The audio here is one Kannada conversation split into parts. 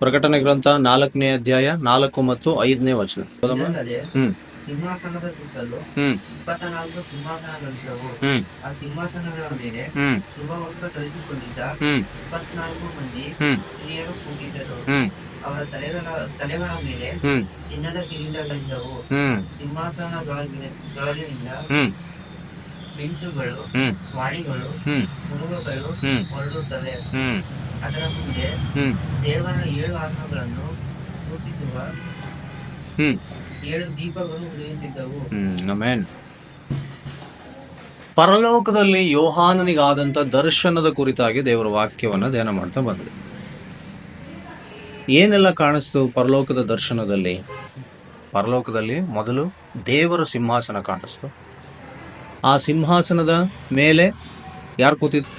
ಪ್ರಕಟಣೆ ಗ್ರಂಥ 4ನೇ ಅಧ್ಯಾಯ 4 ಮತ್ತು 5ನೇ ವಚನ. ಇದಲ್ಲದೆ ಹ್ಮ್ ಸಿಂಹಾಸನದ ಸುತ್ತಲೂ ಹ್ಮ್ 24 ಸಿಂಹಾಸನಗಳಿದ್ದವು. ಹ್ಮ್ ಆ ಸಿಂಹಾಸನಗಳ ಮೇಲೆ ಹ್ಮ್ ಶುಭ ವಸ್ತ್ರ ಧರಿಸಿಕೊಂಡಿದ್ದ ಹ್ಮ್ 24 ಮಂದಿ ಹ್ಮ್ ಹಿರಿಯರು ಕೂತಿದ್ದರು. ಹ್ಮ್ ಅವರ ತಲೆಗಳ ಮೇಲೆ ಹ್ಮ್ ಚಿನ್ನದ ಕಿರೀಟಗಳಿದ್ದವು. ಹ್ಮ್ ಸಿಂಹಾಸನದೊಳಗಿನಿಂದ ಹ್ಮ್ ಮಿಂಚುಗಳು, ಹ್ಮ್ ವಾಣಿಗಳು, ಹ್ಮ್ ಮುಳುಗುಗಳು ಹ್ಮ್ ಹೊರಡುತ್ತವೆ. ಹ್ಮ್ ಅದರ ಮುಂದೆ ಹ್ಮ್ ದೇವರ 7 ಆತ್ಮಗಳನ್ನು ಸೂಚಿಸುವ ಹ್ಮ್ 7 ದೀಪಗಳು ಉರಿಯುತ್ತಿದ್ದವು. ಆಮೆನ್. ಪರಲೋಕದಲ್ಲಿ ಯೋಹಾನನಿಗಾದಂತ ದರ್ಶನದ ಕುರಿತಾಗಿ ದೇವರ ವಾಕ್ಯವನ್ನ ಧ್ಯಾನ ಮಾಡ್ತಾ ಬಂದ್ವಿ. ಏನೆಲ್ಲ ಕಾಣಿಸ್ತು ಪರಲೋಕದ ದರ್ಶನದಲ್ಲಿ? ಪರಲೋಕದಲ್ಲಿ ಮೊದಲು ದೇವರ ಸಿಂಹಾಸನ ಕಾಣಿಸ್ತು. ಆ ಸಿಂಹಾಸನದ ಮೇಲೆ ಯಾರು ಕೂತಿದ್ರು?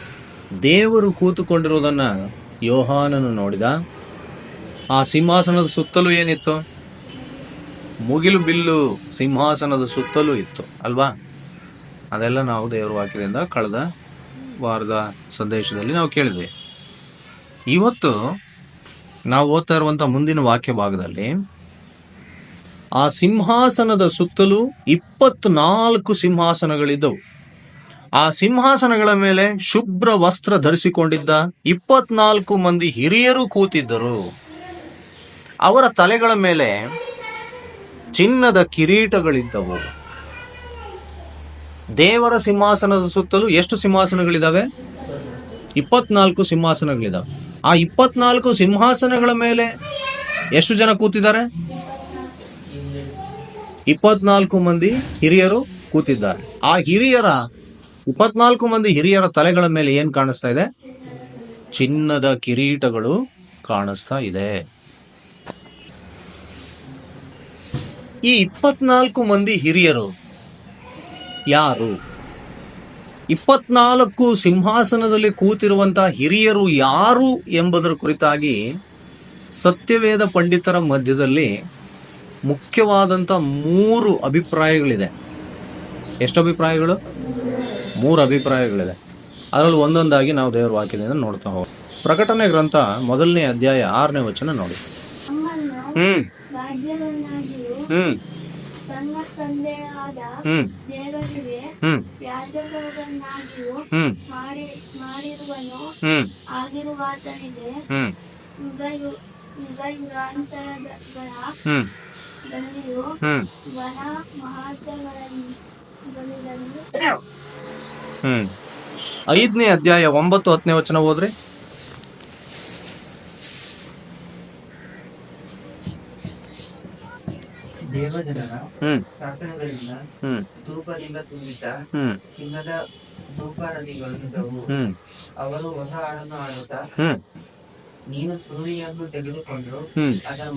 ದೇವರು ಕೂತುಕೊಂಡಿರುವುದನ್ನ ಯೋಹಾನನು ನೋಡಿದ. ಆ ಸಿಂಹಾಸನದ ಸುತ್ತಲೂ ಏನಿತ್ತು? ಮುಗಿಲು ಬಿಲ್ಲು ಸಿಂಹಾಸನದ ಸುತ್ತಲೂ ಇತ್ತು ಅಲ್ವಾ? ಅದೆಲ್ಲ ನಾವು ದೇವರ ವಾಕ್ಯದಿಂದ ಕಳೆದ ವಾರದ ಸಂದೇಶದಲ್ಲಿ ನಾವು ಕೇಳಿದ್ವಿ. ಇವತ್ತು ನಾವು ಓದ್ತಾ ಇರುವಂತ ಮುಂದಿನ ವಾಕ್ಯ ಭಾಗದಲ್ಲಿ ಆ ಸಿಂಹಾಸನದ ಸುತ್ತಲೂ 24 ಸಿಂಹಾಸನಗಳಿದ್ದವು. ಆ ಸಿಂಹಾಸನಗಳ ಮೇಲೆ ಶುಭ್ರ ವಸ್ತ್ರ ಧರಿಸಿಕೊಂಡಿದ್ದ 24 ಮಂದಿ ಹಿರಿಯರು ಕೂತಿದ್ದರು. ಅವರ ತಲೆಗಳ ಮೇಲೆ ಚಿನ್ನದ ಕಿರೀಟಗಳಿದ್ದವು. ದೇವರ ಸಿಂಹಾಸನದ ಸುತ್ತಲೂ ಎಷ್ಟು ಸಿಂಹಾಸನಗಳಿದಾವೆ? 24 ಸಿಂಹಾಸನಗಳಿದಾವೆ. ಆ 24 ಸಿಂಹಾಸನಗಳ ಮೇಲೆ ಎಷ್ಟು ಜನ ಕೂತಿದ್ದಾರೆ? 24 ಮಂದಿ ಹಿರಿಯರು ಕೂತಿದ್ದಾರೆ. ಆ 24 ಮಂದಿ ಹಿರಿಯರ ತಲೆಗಳ ಮೇಲೆ ಏನ್ ಕಾಣಿಸ್ತಾ ಇದೆ? ಚಿನ್ನದ ಕಿರೀಟಗಳು ಕಾಣಿಸ್ತಾ ಇದೆ. ಈ 24 ಮಂದಿ ಹಿರಿಯರು ಯಾರು? 24 ಸಿಂಹಾಸನದಲ್ಲಿ ಕೂತಿರುವಂತಹ ಹಿರಿಯರು ಯಾರು ಎಂಬುದರ ಕುರಿತಾಗಿ ಸತ್ಯವೇದ ಪಂಡಿತರ ಮಧ್ಯದಲ್ಲಿ ಮುಖ್ಯವಾದಂತ 3 ಅಭಿಪ್ರಾಯಗಳಿದೆ. ಎಷ್ಟು ಅಭಿಪ್ರಾಯಗಳು? 3 ಅಭಿಪ್ರಾಯಗಳಿದೆ. ಅದರಲ್ಲಿ ಒಂದೊಂದಾಗಿ ನಾವು ದೇವರ ವಾಕ್ಯದಿಂದ ನೋಡ್ತಾ ಹೋಗೋಣ. ಪ್ರಕಟಣೆ ಗ್ರಂಥ 1ನೇ ಅಧ್ಯಾಯ 6ನೇ ವಚನ ನೋಡಿ. ಹ್ಮ್ ಹ್ಮ್ ತನ್ನ ತಂದೆಯಾದ ಹ್ಮ್ ದೇವರಿಗೆ ಹ್ಮ್ ಯಾಜಕರನ್ನಾಗಿಯೂ ಹ್ಮ್ ಮಾಡಿರುವನು ಹ್ಮ್ ಆಗಿರುವಾತನಿಗೆ ಹ್ಮ್ ಯುಗಾಂತರಗಳ ಹ್ಮ್ ದಲ್ಲಿಯೂ ಹ್ಮ್ ವನ ಮಹಾಚಗಳಿರಲು 5ನೇ ಅಧ್ಯಾಯ 9, 10ನೇ ವಚನ ಹೋದ್ರಿ. ದೇವಜನರ ಹ್ಮ್ ಪ್ರಾರ್ಥನೆಗಳಿಂದ ಹ್ಮ್ ಧೂಪದಿಂದ ತುಂಬಿದ್ದ ಹ್ಮ್ ಚಿನ್ನದ ಧೂಪಾರತಿಗಳಿದ್ದವು. ಹ್ಮ್ ಅವರು ಹೊಸ ಹಾಡನ್ನು ಹಾಡುತ್ತಾ, ಹ್ಮ್ ನೀನು ಸುರುಳಿಯನ್ನು ತೆಗೆದುಕೊಂಡು ಹ್ಮ್ ಅದರ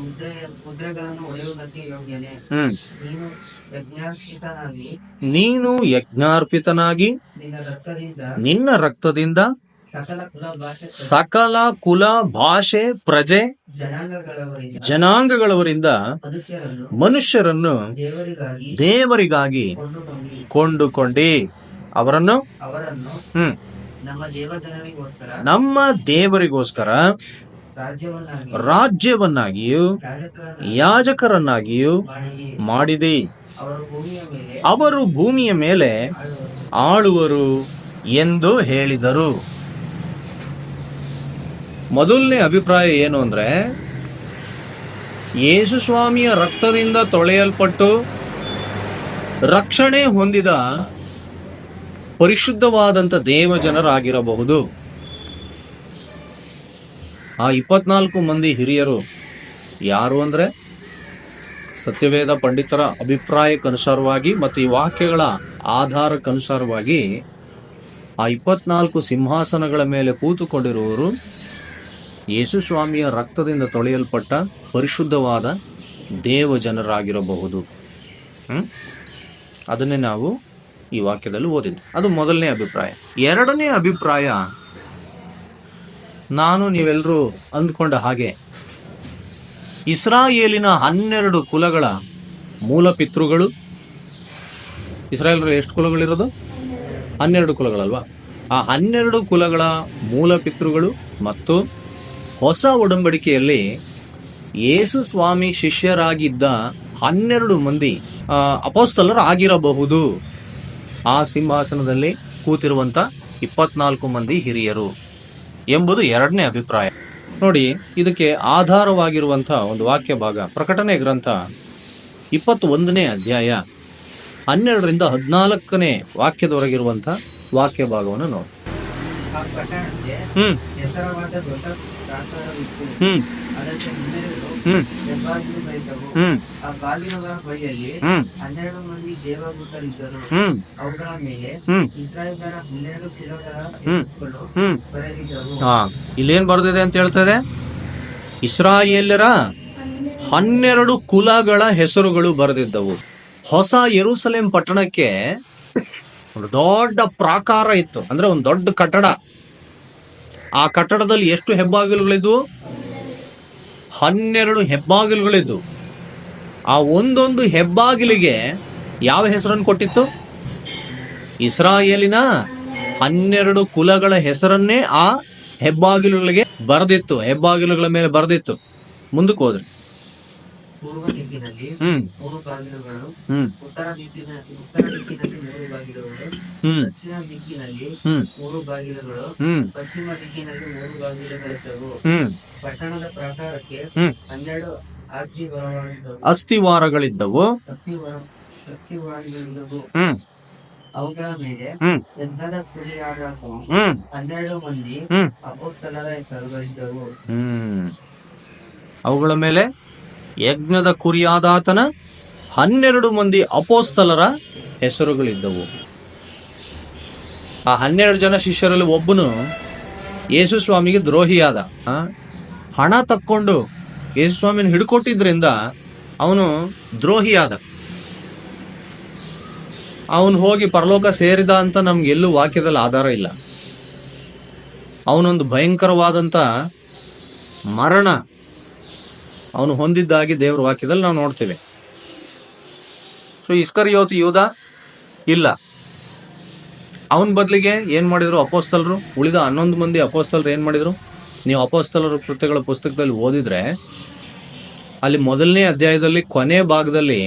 ಮುದ್ರೆಗಳನ್ನು ಒಡೆಯುವುದಕ್ಕೆ ಯೋಗ್ಯನೇ. ಹ್ಮ್ ನೀನು ಯಜ್ಞಾರ್ಪಿತನಾಗಿ ನಿನ್ನ ರಕ್ತದಿಂದ ಸಕಲ ಕುಲ ಭಾಷೆ ಪ್ರಜೆ ಜನಾಂಗಗಳವರಿಂದ ಮನುಷ್ಯರನ್ನು ದೇವರಿಗಾಗಿ ಕೊಂಡುಕೊಂಡಿ ಅವರನ್ನು ನಮ್ಮ ದೇವರಿಗೋಸ್ಕರ ರಾಜ್ಯವನ್ನಾಗಿಯೂ ಯಾಜಕರನ್ನಾಗಿಯೂ ಮಾಡಿದಿ. ಅವರು ಭೂಮಿಯ ಮೇಲೆ ಆಳುವರು ಎಂದು ಹೇಳಿದರು. ಮೊದಲನೇ ಅಭಿಪ್ರಾಯ ಏನು ಅಂದ್ರೆ, ಯೇಸು ಸ್ವಾಮಿಯ ರಕ್ತದಿಂದ ತೊಳೆಯಲ್ಪಟ್ಟು ರಕ್ಷಣೆ ಹೊಂದಿದ ಪರಿಶುದ್ಧವಾದಂಥ ದೇವಜನರಾಗಿರಬಹುದು. ಆ 24 ಮಂದಿ ಹಿರಿಯರು ಯಾರು ಅಂದ್ರೆ, ಸತ್ಯವೇದ ಪಂಡಿತರ ಅಭಿಪ್ರಾಯಕ್ಕನುಸಾರವಾಗಿ ಮತ್ತು ಈ ವಾಕ್ಯಗಳ ಆಧಾರಕ್ಕನುಸಾರವಾಗಿ ಆ 24 ಸಿಂಹಾಸನಗಳ ಮೇಲೆ ಕೂತುಕೊಂಡಿರುವವರು ಯೇಸು ಸ್ವಾಮಿಯ ರಕ್ತದಿಂದ ತೊಳೆಯಲ್ಪಟ್ಟ ಪರಿಶುದ್ಧವಾದ ದೇವಜನರಾಗಿರಬಹುದು. ಅದನ್ನೇ ನಾವು ಈ ವಾಕ್ಯದಲ್ಲಿ ಓದಿದ್ವಿ. ಅದು ಮೊದಲನೇ ಅಭಿಪ್ರಾಯ. ಎರಡನೇ ಅಭಿಪ್ರಾಯ, ನಾನು ನೀವೆಲ್ಲರೂ ಅಂದ್ಕೊಂಡ ಹಾಗೆ ಇಸ್ರಾಯೇಲಿನ 12 ಕುಲಗಳ ಮೂಲ ಪಿತೃಗಳು. ಇಸ್ರಾಯೇಲರು ಎಷ್ಟು ಕುಲಗಳಿರೋದು? 12 ಕುಲಗಳಲ್ವಾ? ಆ 12 ಕುಲಗಳ ಮೂಲ ಪಿತೃಗಳು ಮತ್ತು ಹೊಸ ಒಡಂಬಡಿಕೆಯಲ್ಲಿ ಯೇಸು ಸ್ವಾಮಿ ಶಿಷ್ಯರಾಗಿದ್ದ 12 ಮಂದಿ ಅಪೊಸ್ತಲರು ಆಗಿರಬಹುದು. ಆ ಸಿಂಹಾಸನದಲ್ಲಿ ಕೂತಿರುವಂತ 24 ಮಂದಿ ಹಿರಿಯರು ಎಂಬುದು ಎರಡನೇ ಅಭಿಪ್ರಾಯ. ನೋಡಿ, ಇದಕ್ಕೆ ಆಧಾರವಾಗಿರುವಂತಹ ಒಂದು ವಾಕ್ಯ ಭಾಗ ಪ್ರಕಟಣೆ ಗ್ರಂಥ 21ನೇ ಅಧ್ಯಾಯ 12ರಿಂದ 14ನೇ ವಾಕ್ಯದವರೆಗಿರುವಂತ ವಾಕ್ಯ ಭಾಗವನ್ನು ನೋಡಿ. ಆ ಪಟ್ಟಣಕ್ಕೆ ಹೆಸರವಾದ ದೊಡ್ಡ ಪ್ರಾಕಾರವಿತ್ತು. ಅದಕ್ಕೆ 12 ಹೆಬ್ಬಾಗಿಲುಗಳಿದ್ದವು. ಆ ಬಾಗಿಲುಗಳ ಬಳಿಯಲ್ಲಿ 12 ಮಂದಿ ದೇವದೂತರಿದ್ದರು. ಅವುಗಳ ಮೇಲೆ ಇಸ್ರಾಯೇಲರ 12 ಕುಲಗಳ ಹೆಸರುಗಳು ಬರೆದಿದ್ದವು. ಇಲ್ಲೇನ್ ಬರ್ದಿದೆ ಅಂತ ಹೇಳ್ತದೆ? ಇಸ್ರಾಯೇಲರ 12 ಕುಲಗಳ ಹೆಸರುಗಳು ಬರೆದಿದ್ದವು. ಹೊಸ ಯೆರೂಸಲೇಮ್ ಪಟ್ಟಣಕ್ಕೆ ಒಂದು ದೊಡ್ಡ ಪ್ರಾಕಾರ ಇತ್ತು, ಅಂದ್ರೆ ಒಂದು ದೊಡ್ಡ ಕಟ್ಟಡ. ಆ ಕಟ್ಟಡದಲ್ಲಿ ಎಷ್ಟು ಹೆಬ್ಬಾಗಿಲುಗಳಿದ್ವು? 12 ಹೆಬ್ಬಾಗಿಲುಗಳಿದ್ವು. ಆ ಒಂದೊಂದು ಹೆಬ್ಬಾಗಿಲಿಗೆ ಯಾವ ಹೆಸರನ್ನು ಕೊಟ್ಟಿತ್ತು? ಇಸ್ರಾಯೇಲಿನ 12 ಕುಲಗಳ ಹೆಸರನ್ನೇ ಆ ಹೆಬ್ಬಾಗಿಲುಗಳಿಗೆ ಬರೆದಿತ್ತು, ಹೆಬ್ಬಾಗಿಲುಗಳ ಮೇಲೆ ಬರೆದಿತ್ತು. ಮುಂದಕ್ಕೆ ಹೋದ್ರಿ. ಪೂರ್ವ ದಿಕ್ಕಿನಲ್ಲಿ 3 ಬಾಗಿಲುಗಳು, ಉತ್ತರ ದಿಕ್ಕಿನಲ್ಲಿ 3 ಬಾಗಿಲುಗಳು, ದಕ್ಷಿಣ ದಿಕ್ಕಿನಲ್ಲಿ 3 ಬಾಗಿಲುಗಳು, ಪಶ್ಚಿಮ ದಿಕ್ಕಿನಲ್ಲಿ 3 ಬಾಗಿಲುಗಳಿದ್ದವು. ಪಟ್ಟಣದ ಪ್ರಾಕಾರಕ್ಕೆ 12 ಅಸ್ಥಿವಾರಗಳಿದ್ದವು. ಅವುಗಳ ಮೇಲೆ ಯಜ್ಞದ ಕುರಿಯಾದ 12 ಮಂದಿ ಅಪೊಸ್ತಲರ ಹೆಸರುಗಳಿದ್ದವು. ಅವುಗಳ ಮೇಲೆ ಯಜ್ಞದ ಕುರಿಯಾದಾತನ 12 ಮಂದಿ ಅಪೊಸ್ತಲರ ಹೆಸರುಗಳಿದ್ದವು. ಆ 12 ಜನ ಶಿಷ್ಯರಲ್ಲಿ ಒಬ್ಬನು ಯೇಸು ಸ್ವಾಮಿಗೆ ದ್ರೋಹಿಯಾದ. ಹಣ ತಕ್ಕೊಂಡು ಯೇಸು ಸ್ವಾಮಿನ ಹಿಡ್ಕೊಟ್ಟಿದ್ರಿಂದ ಅವನು ದ್ರೋಹಿಯಾದ. ಅವನು ಹೋಗಿ ಪರಲೋಕ ಸೇರಿದ ಅಂತ ನಮ್ಗೆಲ್ಲೂ ವಾಕ್ಯದಲ್ಲಿ ಆಧಾರ ಇಲ್ಲ. ಅವನೊಂದು ಭಯಂಕರವಾದಂತ ಮರಣ ಅವನು ಹೊಂದಿದ್ದಾಗಿ ದೇವರ ವಾಕ್ಯದಲ್ಲಿ ನಾವು ನೋಡ್ತೇವೆ. ಸೊ ಇಸ್ಕರಿಯೋತ ಯೂದ ಇಲ್ಲ. ಅವನ ಬದಲಿಗೆ ಏನ್ ಮಾಡಿದ್ರು ಅಪೊಸ್ತಲರು? ಉಳಿದ 11 ಮಂದಿ ಅಪೊಸ್ತಲರು ಏನ್ ಮಾಡಿದ್ರು? ನೀವು ಅಪೊಸ್ತಲರ ಕೃತ್ಯಗಳ ಪುಸ್ತಕದಲ್ಲಿ ಓದಿದ್ರೆ ಅಲ್ಲಿ 1ನೇ ಅಧ್ಯಾಯದಲ್ಲಿ ಕೊನೆ ಭಾಗದಲ್ಲಿ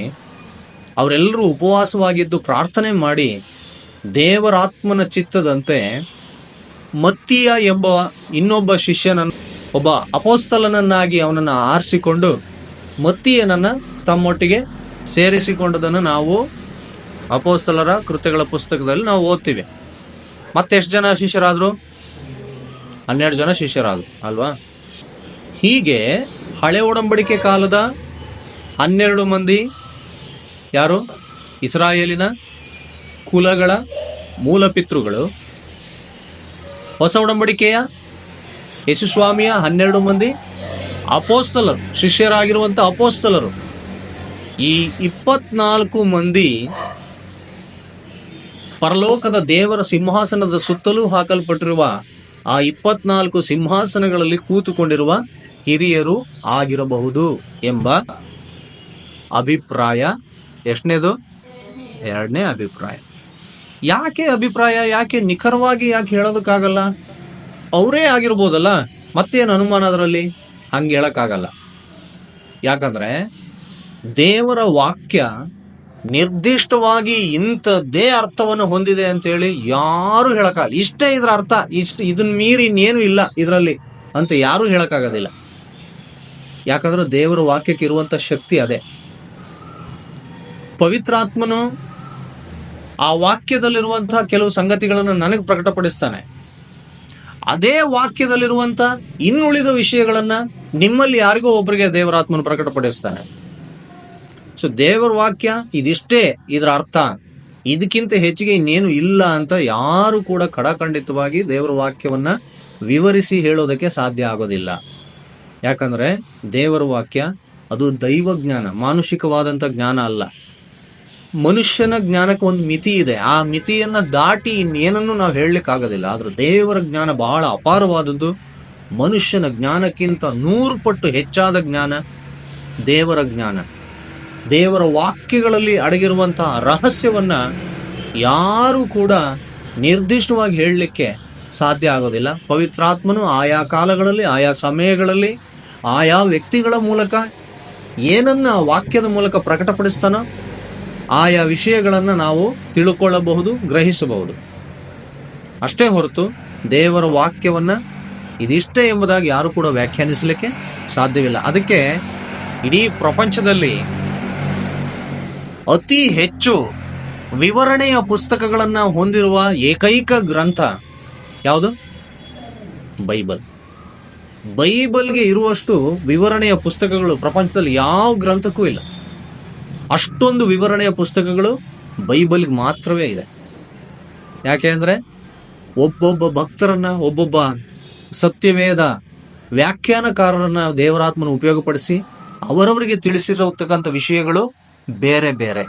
ಅವರೆಲ್ಲರೂ ಉಪವಾಸವಾಗಿದ್ದು ಪ್ರಾರ್ಥನೆ ಮಾಡಿ ದೇವರಾತ್ಮನ ಚಿತ್ತದಂತೆ ಮತ್ತಿಯ ಎಂಬ ಇನ್ನೊಬ್ಬ ಶಿಷ್ಯನನ್ನು, ಒಬ್ಬ ಅಪೊಸ್ತಲನನ್ನಾಗಿ ಅವನನ್ನ ಆರಿಸಿಕೊಂಡು ಮತ್ತಿಯನನ್ನ ತಮ್ಮೊಟ್ಟಿಗೆ ಸೇರಿಸಿಕೊಂಡದನ್ನು ನಾವು ಅಪೊಸ್ತಲರ ಕೃತ್ಯಗಳ ಪುಸ್ತಕದಲ್ಲಿ ನಾವು ಓದ್ತೀವಿ. ಮತ್ತೆಷ್ಟು ಜನ ಶಿಷ್ಯರಾದ್ರು? 12 ಜನ ಶಿಷ್ಯರಾದ್ರು ಅಲ್ವಾ? ಹೀಗೆ ಹಳೆ ಒಡಂಬಡಿಕೆ ಕಾಲದ 12 ಮಂದಿ ಯಾರು? ಇಸ್ರಾಯೇಲಿನ ಕುಲಗಳ ಮೂಲಪಿತೃಗಳು. ಹೊಸ ಒಡಂಬಡಿಕೆಯ ಯೇಸುಸ್ವಾಮಿಯ 12 ಮಂದಿ ಅಪೊಸ್ತಲರು, ಶಿಷ್ಯರಾಗಿರುವಂತ ಅಪೊಸ್ತಲರು. ಈ 24 ಮಂದಿ ಪರಲೋಕದ ದೇವರ ಸಿಂಹಾಸನದ ಸುತ್ತಲೂ ಹಾಕಲ್ಪಟ್ಟಿರುವ ಆ 24 ಸಿಂಹಾಸನಗಳಲ್ಲಿ ಕೂತುಕೊಂಡಿರುವ ಹಿರಿಯರು ಆಗಿರಬಹುದು ಎಂಬ ಅಭಿಪ್ರಾಯ. ಎಷ್ಟನೇದು? ಎರಡನೇ ಅಭಿಪ್ರಾಯ. ಯಾಕೆ ಅಭಿಪ್ರಾಯ? ಯಾಕೆ ನಿಖರವಾಗಿ ಯಾಕೆ ಹೇಳೋದಕ್ಕಾಗಲ್ಲ? ಅವರೇ ಆಗಿರ್ಬೋದಲ್ಲ, ಮತ್ತೇನು ಅನುಮಾನ ಅದರಲ್ಲಿ? ಹಂಗೆ ಹೇಳಕ್ಕಾಗಲ್ಲ. ಯಾಕಂದ್ರೆ ದೇವರ ವಾಕ್ಯ ನಿರ್ದಿಷ್ಟವಾಗಿ ಇಂಥದ್ದೇ ಅರ್ಥವನ್ನು ಹೊಂದಿದೆ ಅಂತ ಹೇಳಿ ಯಾರು ಹೇಳಕ್ಕಾಗಲ್ಲ. ಇಷ್ಟೇ ಇದ್ರ ಅರ್ಥ, ಇದನ್ನ ಮೀರಿ ಇನ್ನೇನು ಇಲ್ಲ ಇದರಲ್ಲಿ ಅಂತ ಯಾರು ಹೇಳಕ್ಕಾಗೋದಿಲ್ಲ. ಯಾಕಂದ್ರೆ ದೇವರ ವಾಕ್ಯಕ್ಕೆ ಇರುವಂತ ಶಕ್ತಿ ಅದೇ. ಪವಿತ್ರಾತ್ಮನು ಆ ವಾಕ್ಯದಲ್ಲಿರುವಂತಹ ಕೆಲವು ಸಂಗತಿಗಳನ್ನು ನನಗೆ ಪ್ರಕಟಪಡಿಸ್ತಾನೆ. ಅದೇ ವಾಕ್ಯದಲ್ಲಿರುವಂತ ಇನ್ನುಳಿದ ವಿಷಯಗಳನ್ನ ನಿಮ್ಮಲ್ಲಿ ಯಾರಿಗೋ ಒಬ್ಬರಿಗೆ ದೇವರಾತ್ಮನು ಪ್ರಕಟಪಡಿಸ್ತಾನೆ. ಸೊ ದೇವರ ವಾಕ್ಯ ಇದಿಷ್ಟೇ ಇದರ ಅರ್ಥ, ಇದಕ್ಕಿಂತ ಹೆಚ್ಚಿಗೆ ಇನ್ನೇನು ಇಲ್ಲ ಅಂತ ಯಾರು ಕೂಡ ಖಡಾಖಂಡಿತವಾಗಿ ದೇವರ ವಾಕ್ಯವನ್ನ ವಿವರಿಸಿ ಹೇಳೋದಕ್ಕೆ ಸಾಧ್ಯ ಆಗೋದಿಲ್ಲ. ಯಾಕಂದ್ರೆ ದೇವರ ವಾಕ್ಯ ಅದು ದೈವ ಜ್ಞಾನ, ಮಾನುಷಿಕವಾದಂತ ಜ್ಞಾನ ಅಲ್ಲ. ಮನುಷ್ಯನ ಜ್ಞಾನಕ್ಕೆ ಒಂದು ಮಿತಿ ಇದೆ. ಆ ಮಿತಿಯನ್ನ ದಾಟಿ ಇನ್ನೇನನ್ನು ನಾವು ಹೇಳಲಿಕ್ಕೆ ಆಗೋದಿಲ್ಲ. ಆದ್ರೆ ದೇವರ ಜ್ಞಾನ ಬಹಳ ಅಪಾರವಾದದ್ದು. ಮನುಷ್ಯನ ಜ್ಞಾನಕ್ಕಿಂತ 100 ಪಟ್ಟು ಹೆಚ್ಚಾದ ಜ್ಞಾನ ದೇವರ ಜ್ಞಾನ. ದೇವರ ವಾಕ್ಯಗಳಲ್ಲಿ ಅಡಗಿರುವಂತಹ ರಹಸ್ಯವನ್ನ ಯಾರು ಕೂಡ ನಿರ್ದಿಷ್ಟವಾಗಿ ಹೇಳಲಿಕ್ಕೆ ಸಾಧ್ಯ ಆಗೋದಿಲ್ಲ. ಪವಿತ್ರಾತ್ಮನು ಆಯಾ ಕಾಲಗಳಲ್ಲಿ, ಆಯಾ ಸಮಯಗಳಲ್ಲಿ, ಆಯಾ ವ್ಯಕ್ತಿಗಳ ಮೂಲಕ ಏನನ್ನ ವಾಕ್ಯದ ಮೂಲಕ ಪ್ರಕಟಪಡಿಸ್ತಾನೋ ಆಯಾ ವಿಷಯಗಳನ್ನ ನಾವು ತಿಳ್ಕೊಳ್ಳಬಹುದು, ಗ್ರಹಿಸಬಹುದು. ಅಷ್ಟೇ ಹೊರತು ದೇವರ ವಾಕ್ಯವನ್ನ ಇದಿಷ್ಟೇ ಎಂಬುದಾಗಿ ಯಾರು ಕೂಡ ವ್ಯಾಖ್ಯಾನಿಸಲಿಕ್ಕೆ ಸಾಧ್ಯವಿಲ್ಲ. ಅದಕ್ಕೆ ಇಡೀ ಪ್ರಪಂಚದಲ್ಲಿ ಅತಿ ಹೆಚ್ಚು ವಿವರಣೆಯ ಪುಸ್ತಕಗಳನ್ನ ಹೊಂದಿರುವ ಏಕೈಕ ಗ್ರಂಥ ಯಾವುದು? ಬೈಬಲ್. ಬೈಬಲ್ಗೆ ಇರುವಷ್ಟು ವಿವರಣೆಯ ಪುಸ್ತಕಗಳು ಪ್ರಪಂಚದಲ್ಲಿ ಯಾವ ಗ್ರಂಥಕ್ಕೂ ಇಲ್ಲ. ಅಷ್ಟೊಂದು ವಿವರಣೆಯ ಪುಸ್ತಕಗಳು ಬೈಬಲ್ಗೆ ಮಾತ್ರವೇ ಇದೆ. ಯಾಕೆ ಅಂದ್ರೆ ಒಬ್ಬೊಬ್ಬ ಭಕ್ತರನ್ನ, ಒಬ್ಬೊಬ್ಬ ಸತ್ಯವೇದ ವ್ಯಾಖ್ಯಾನಕಾರರನ್ನ ದೇವರಾತ್ಮನ ಉಪಯೋಗಪಡಿಸಿ ಅವರವರಿಗೆ ತಿಳಿಸಿರತಕ್ಕಂಥ ವಿಷಯಗಳು ಬೇರೆ ಬೇರೆ.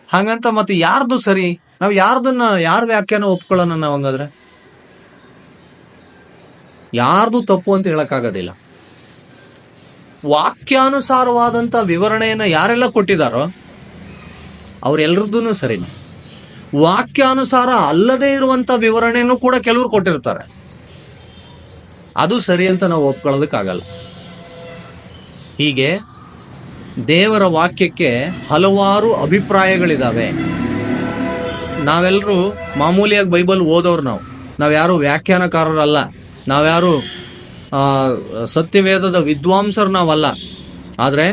ಹಾಗಂತ ಮತ್ತೆ ಯಾರ್ದು ಸರಿ, ನಾವು ಯಾರ ವ್ಯಾಖ್ಯಾನ ಒಪ್ಕೊಳ್ಳೋಣ ನಾವು? ಹಂಗಾದ್ರೆ ಯಾರ್ದು ತಪ್ಪು ಅಂತ ಹೇಳಕ್ಕಾಗೋದಿಲ್ಲ. ವಾಕ್ಯಾನುಸಾರವಾದಂತ ವಿವರಣೆಯನ್ನ ಯಾರೆಲ್ಲ ಕೊಟ್ಟಿದಾರೋ ಅವರೆಲ್ಲರದ್ದು ಸರಿ. ವಾಕ್ಯಾನುಸಾರ ಅಲ್ಲದೆ ಇರುವಂತ ವಿವರಣೆಯನ್ನು ಕೂಡ ಕೆಲವರು ಕೊಟ್ಟಿರ್ತಾರೆ, ಅದು ಸರಿ ಅಂತ ನಾವು ಒಪ್ಕೊಳ್ಳೋದಕ್ಕಾಗಲ್ಲ. ಹೀಗೆ ದೇವರ ವಾಕ್ಯಕ್ಕೆ ಹಲವಾರು ಅಭಿಪ್ರಾಯಗಳಿದಾವೆ. ನಾವೆಲ್ಲರೂ ಮಾಮೂಲಿಯಾಗಿ ಬೈಬಲ್ ಓದೋರು, ನಾವ್ಯಾರು ವ್ಯಾಖ್ಯಾನಕಾರರಲ್ಲ, ನಾವ್ಯಾರು ಸತ್ಯವೇದದ ವಿದ್ವಾಂಸರು ನಾವಲ್ಲ. ಆದ್ರೆ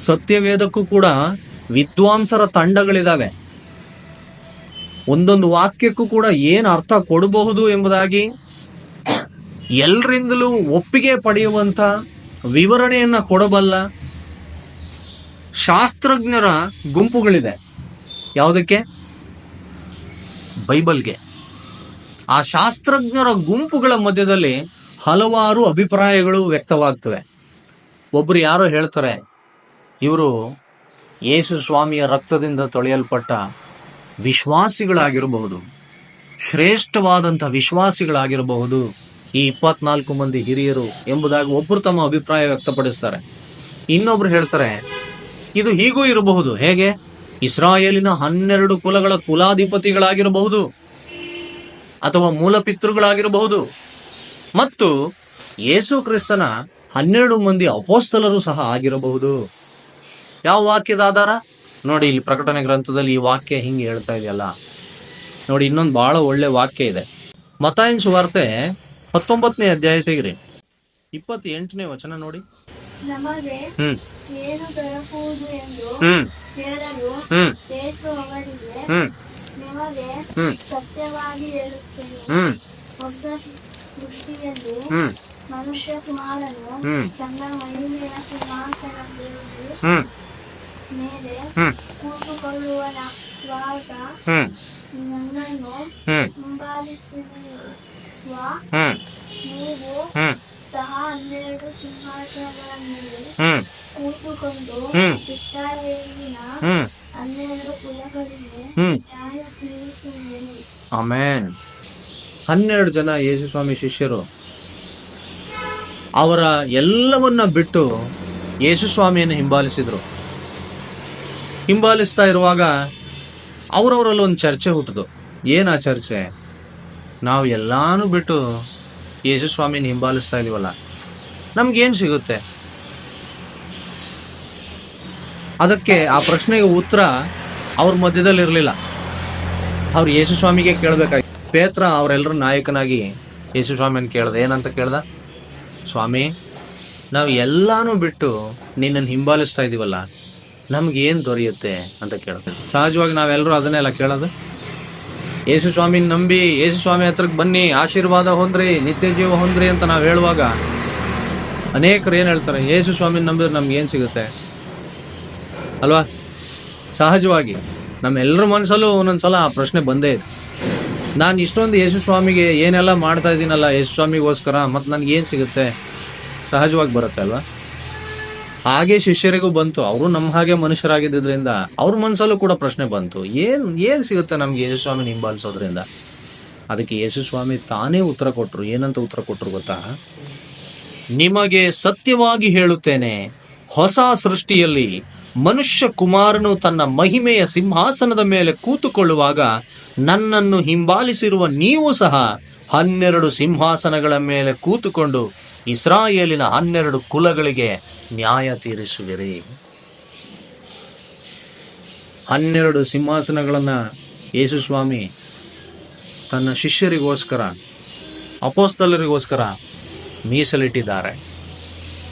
ಸತ್ಯವೇದಕ್ಕೂ ಕೂಡ ವಿದ್ವಾಂಸರ ತಂಡಗಳಿದಾವೆ. ಒಂದೊಂದು ವಾಕ್ಯಕ್ಕೂ ಕೂಡ ಏನ್ ಅರ್ಥ ಕೊಡಬಹುದು ಎಂಬುದಾಗಿ ಎಲ್ಲರಿಂದಲೂ ಒಪ್ಪಿಗೆ ಪಡೆಯುವಂತ ವಿವರಣೆಯನ್ನ ಕೊಡಬಲ್ಲ ಶಾಸ್ತ್ರಜ್ಞರ ಗುಂಪುಗಳಿದೆ. ಯಾವುದಕ್ಕೆ? ಬೈಬಲ್ಗೆ. ಆ ಶಾಸ್ತ್ರಜ್ಞರ ಗುಂಪುಗಳ ಮಧ್ಯದಲ್ಲಿ ಹಲವಾರು ಅಭಿಪ್ರಾಯಗಳು ವ್ಯಕ್ತವಾಗ್ತವೆ. ಒಬ್ರು ಯಾರೋ ಹೇಳ್ತಾರೆ, ಇವರು ಯೇಸು ಸ್ವಾಮಿಯ ರಕ್ತದಿಂದ ತೊಳೆಯಲ್ಪಟ್ಟ ವಿಶ್ವಾಸಿಗಳಾಗಿರಬಹುದು, ಶ್ರೇಷ್ಠವಾದಂಥ ವಿಶ್ವಾಸಿಗಳಾಗಿರಬಹುದು ಈ 24 ಮಂದಿ ಹಿರಿಯರು ಎಂಬುದಾಗಿ ಒಬ್ಬರು ತಮ್ಮ ಅಭಿಪ್ರಾಯ ವ್ಯಕ್ತಪಡಿಸ್ತಾರೆ. ಇನ್ನೊಬ್ರು ಹೇಳ್ತಾರೆ, ಇದು ಹೀಗೂ ಇರಬಹುದು. ಹೇಗೆ? ಇಸ್ರಾಯೇಲಿನ 12 ಕುಲಗಳ ಕುಲಾಧಿಪತಿಗಳಾಗಿರಬಹುದು, ಅಥವಾ ಮೂಲಪಿತೃಗಳಾಗಿರಬಹುದು, ಮತ್ತು ಯೇಸು ಕ್ರಿಸ್ತನ 12 ಮಂದಿ ಅಪೊಸ್ತಲರು ಸಹ ಆಗಿರಬಹುದು. ಯಾವ ವಾಕ್ಯದ ಆಧಾರ? ನೋಡಿ, ಇಲ್ಲಿ ಪ್ರಕಟಣೆ ಗ್ರಂಥದಲ್ಲಿ ಈ ವಾಕ್ಯ ಹಿಂಗೆ ಹೇಳ್ತಾ ಇದೆಯಲ್ಲ. ನೋಡಿ, ಇನ್ನೊಂದು ಬಹಳ ಒಳ್ಳೆ ವಾಕ್ಯ ಇದೆ. ಮತ್ತಾಯನ ಸುವಾರ್ತೆ 19ನೇ ಅಧ್ಯಾಯ ತೆಗಿರಿ, 28ನೇ ವಚನ ನೋಡಿ. ನಮಗೆ ಏನು ದೊರಕುವುದು ಎಂದು ಹೇಳಲು ಯೇಸು ಅವರಿಗೆ, ನಿಮಗೆ ಸತ್ಯವಾಗಿ ಹೇಳುತ್ತೇನೆ, ಹೊಸ ಸೃಷ್ಟಿಯಲ್ಲಿ ಮನುಷ್ಯ ಕುಮಾರನು ತನ್ನ ಮಹಿಮೆಯ ಸಿಂಹಾಸನದ ಮೇಲೆ ಕೂತುಕೊಳ್ಳುವವಾಗ ನನ್ನನ್ನು ಹಿಂಬಾಲಿಸುವ ನೀವು ಸಹ 12 ಸಿಂಹಾಸನಗಳ ಮೇಲೆ ಕೂತುಕೊಂಡು ಇಸ್ರಾಯೇಲಿನ 12 ಕುಲಗಳಿಗೆ ನ್ಯಾಯ ತೀರಿಸುವಿರಿ. ಆಮೆನ್. 12 ಜನ ಯೇಸು ಸ್ವಾಮಿ ಶಿಷ್ಯರು ಅವರ ಎಲ್ಲವನ್ನ ಬಿಟ್ಟು ಯೇಸು ಸ್ವಾಮಿಯನ್ನು ಹಿಂಬಾಲಿಸ್ತಾ ಇರುವಾಗ ಅವರವರಲ್ಲಿ ಒಂದು ಚರ್ಚೆ ಹುಟ್ಟಿದು. ಏನ ಚರ್ಚೆ? ನಾವು ಎಲ್ಲಾನು ಬಿಟ್ಟು ಯೇಸು ಸ್ವಾಮಿನ ಹಿಂಬಾಲಿಸ್ತಾ ಇದೀವಲ್ಲ, ನಮ್ಗೇನ್ ಸಿಗುತ್ತೆ? ಅದಕ್ಕೆ ಆ ಪ್ರಶ್ನೆಗೆ ಉತ್ತರ ಅವ್ರ ಮಧ್ಯದಲ್ಲಿ ಇರಲಿಲ್ಲ. ಅವ್ರು ಯೇಸು ಸ್ವಾಮಿಗೆ ಕೇಳಬೇಕಾಗಿ. ಪೇತ್ರ ಅವರೆಲ್ಲರ ನಾಯಕನಾಗಿ ಯೇಸು ಸ್ವಾಮಿಯನ್ನು ಕೇಳ್ದ. ಏನಂತ ಕೇಳ್ದ? ಸ್ವಾಮಿ, ನಾವು ಎಲ್ಲಾನು ಬಿಟ್ಟು ನಿನ್ನನ್ನು ಹಿಂಬಾಲಿಸ್ತಾ ಇದೀವಲ್ಲ, ನಮ್ಗೇನ್ ದೊರೆಯುತ್ತೆ ಅಂತ ಕೇಳ್ದ. ಸಹಜವಾಗಿ ನಾವೆಲ್ಲರೂ ಅದನ್ನೆಲ್ಲ ಕೇಳೋದು. ಯೇಸು ಸ್ವಾಮಿನ ನಂಬಿ ಯೇಸು ಸ್ವಾಮಿ ಹತ್ರಕ್ಕೆ ಬನ್ನಿ, ಆಶೀರ್ವಾದ ಹೊಂದ್ರಿ, ನಿತ್ಯ ಜೀವ ಹೊಂದ್ರಿ ಅಂತ ನಾವು ಹೇಳುವಾಗ ಅನೇಕರು ಏನ್ ಹೇಳ್ತಾರೆ? ಯೇಸು ಸ್ವಾಮಿನ ನಂಬಿದ್ರೆ ನಮ್ಗೆ ಏನ್ ಸಿಗುತ್ತೆ ಅಲ್ವಾ? ಸಹಜವಾಗಿ ನಮ್ಮೆಲ್ಲರ ಮನಸ್ಸಲ್ಲೂ ಒಂದೊಂದ್ಸಲ ಆ ಪ್ರಶ್ನೆ ಬಂದೇ ಇದೆ. ನಾನು ಇಷ್ಟೊಂದು ಯೇಸು ಸ್ವಾಮಿಗೆ ಏನೆಲ್ಲ ಮಾಡ್ತಾ ಇದ್ದೀನಲ್ಲ ಯೇಸು ಸ್ವಾಮಿಗೋಸ್ಕರ, ಮತ್ತು ನನಗೆ ಏನು ಸಿಗುತ್ತೆ? ಸಹಜವಾಗಿ ಬರುತ್ತೆ ಅಲ್ವಾ? ಹಾಗೆ ಶಿಷ್ಯರಿಗೂ ಬಂತು. ಅವರು ನಮ್ಮ ಹಾಗೆ ಮನುಷ್ಯರಾಗಿದ್ದರಿಂದ ಅವ್ರ ಮನಸ್ಸಲ್ಲೂ ಕೂಡ ಪ್ರಶ್ನೆ ಬಂತು, ಏನ್ ಸಿಗುತ್ತೆ ನಮ್ಗೆ ಯೇಸು ಸ್ವಾಮಿನ ಹಿಂಬಾಲಿಸೋದ್ರಿಂದ? ಅದಕ್ಕೆ ಯೇಸು ಸ್ವಾಮಿ ತಾನೇ ಉತ್ತರ ಕೊಟ್ರು. ಏನಂತ ಉತ್ತರ ಕೊಟ್ರು ಗೊತ್ತಾ? ನಿಮಗೆ ಸತ್ಯವಾಗಿ ಹೇಳುತ್ತೇನೆ, ಹೊಸ ಸೃಷ್ಟಿಯಲ್ಲಿ ಮನುಷ್ಯ ಕುಮಾರನು ತನ್ನ ಮಹಿಮೆಯ ಸಿಂಹಾಸನದ ಮೇಲೆ ಕೂತುಕೊಳ್ಳುವಾಗ ನನ್ನನ್ನು ಹಿಂಬಾಲಿಸಿರುವ ನೀವು ಸಹ 12 ಸಿಂಹಾಸನಗಳ ಮೇಲೆ ಕೂತುಕೊಂಡು ಇಸ್ರಾಯೇಲಿನ 12 ಕುಲಗಳಿಗೆ ನ್ಯಾಯ ತೀರಿಸುವಿರಿ. 12 ಸಿಂಹಾಸನಗಳನ್ನ ಯೇಸು ಸ್ವಾಮಿ ತನ್ನ ಶಿಷ್ಯರಿಗೋಸ್ಕರ, ಅಪೊಸ್ತಲರಿಗೋಸ್ಕರ ಮೀಸಲಿಟ್ಟಿದ್ದಾರೆ.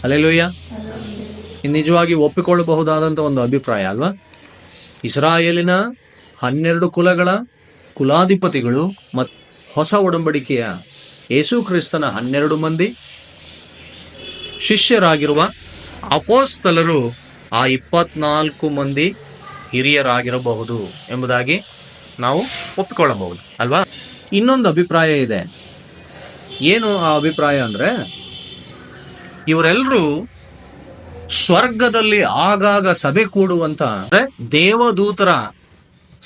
ಹಲ್ಲೆಲೂಯಾ. ಇದು ನಿಜವಾಗಿ ಒಪ್ಪಿಕೊಳ್ಳಬಹುದಾದಂಥ ಒಂದು ಅಭಿಪ್ರಾಯ ಅಲ್ವಾ? ಇಸ್ರಾಯೇಲಿನ 12 ಕುಲಗಳ ಕುಲಾಧಿಪತಿಗಳು ಮತ್ತು ಹೊಸ ಒಡಂಬಡಿಕೆಯ ಯೇಸು ಕ್ರಿಸ್ತನ 12 ಮಂದಿ ಶಿಷ್ಯರಾಗಿರುವ ಅಪೊಸ್ತಲರು ಆ 24 ಮಂದಿ ಹಿರಿಯರಾಗಿರಬಹುದು ಎಂಬುದಾಗಿ ನಾವು ಒಪ್ಪಿಕೊಳ್ಳಬಹುದು ಅಲ್ವಾ? ಇನ್ನೊಂದು ಅಭಿಪ್ರಾಯ ಇದೆ. ಏನು ಆ ಅಭಿಪ್ರಾಯ ಅಂದ್ರೆ, ಇವರೆಲ್ಲರೂ ಸ್ವರ್ಗದಲ್ಲಿ ಆಗಾಗ ಸಭೆ ಕೂಡುವಂತ ದೇವದೂತರ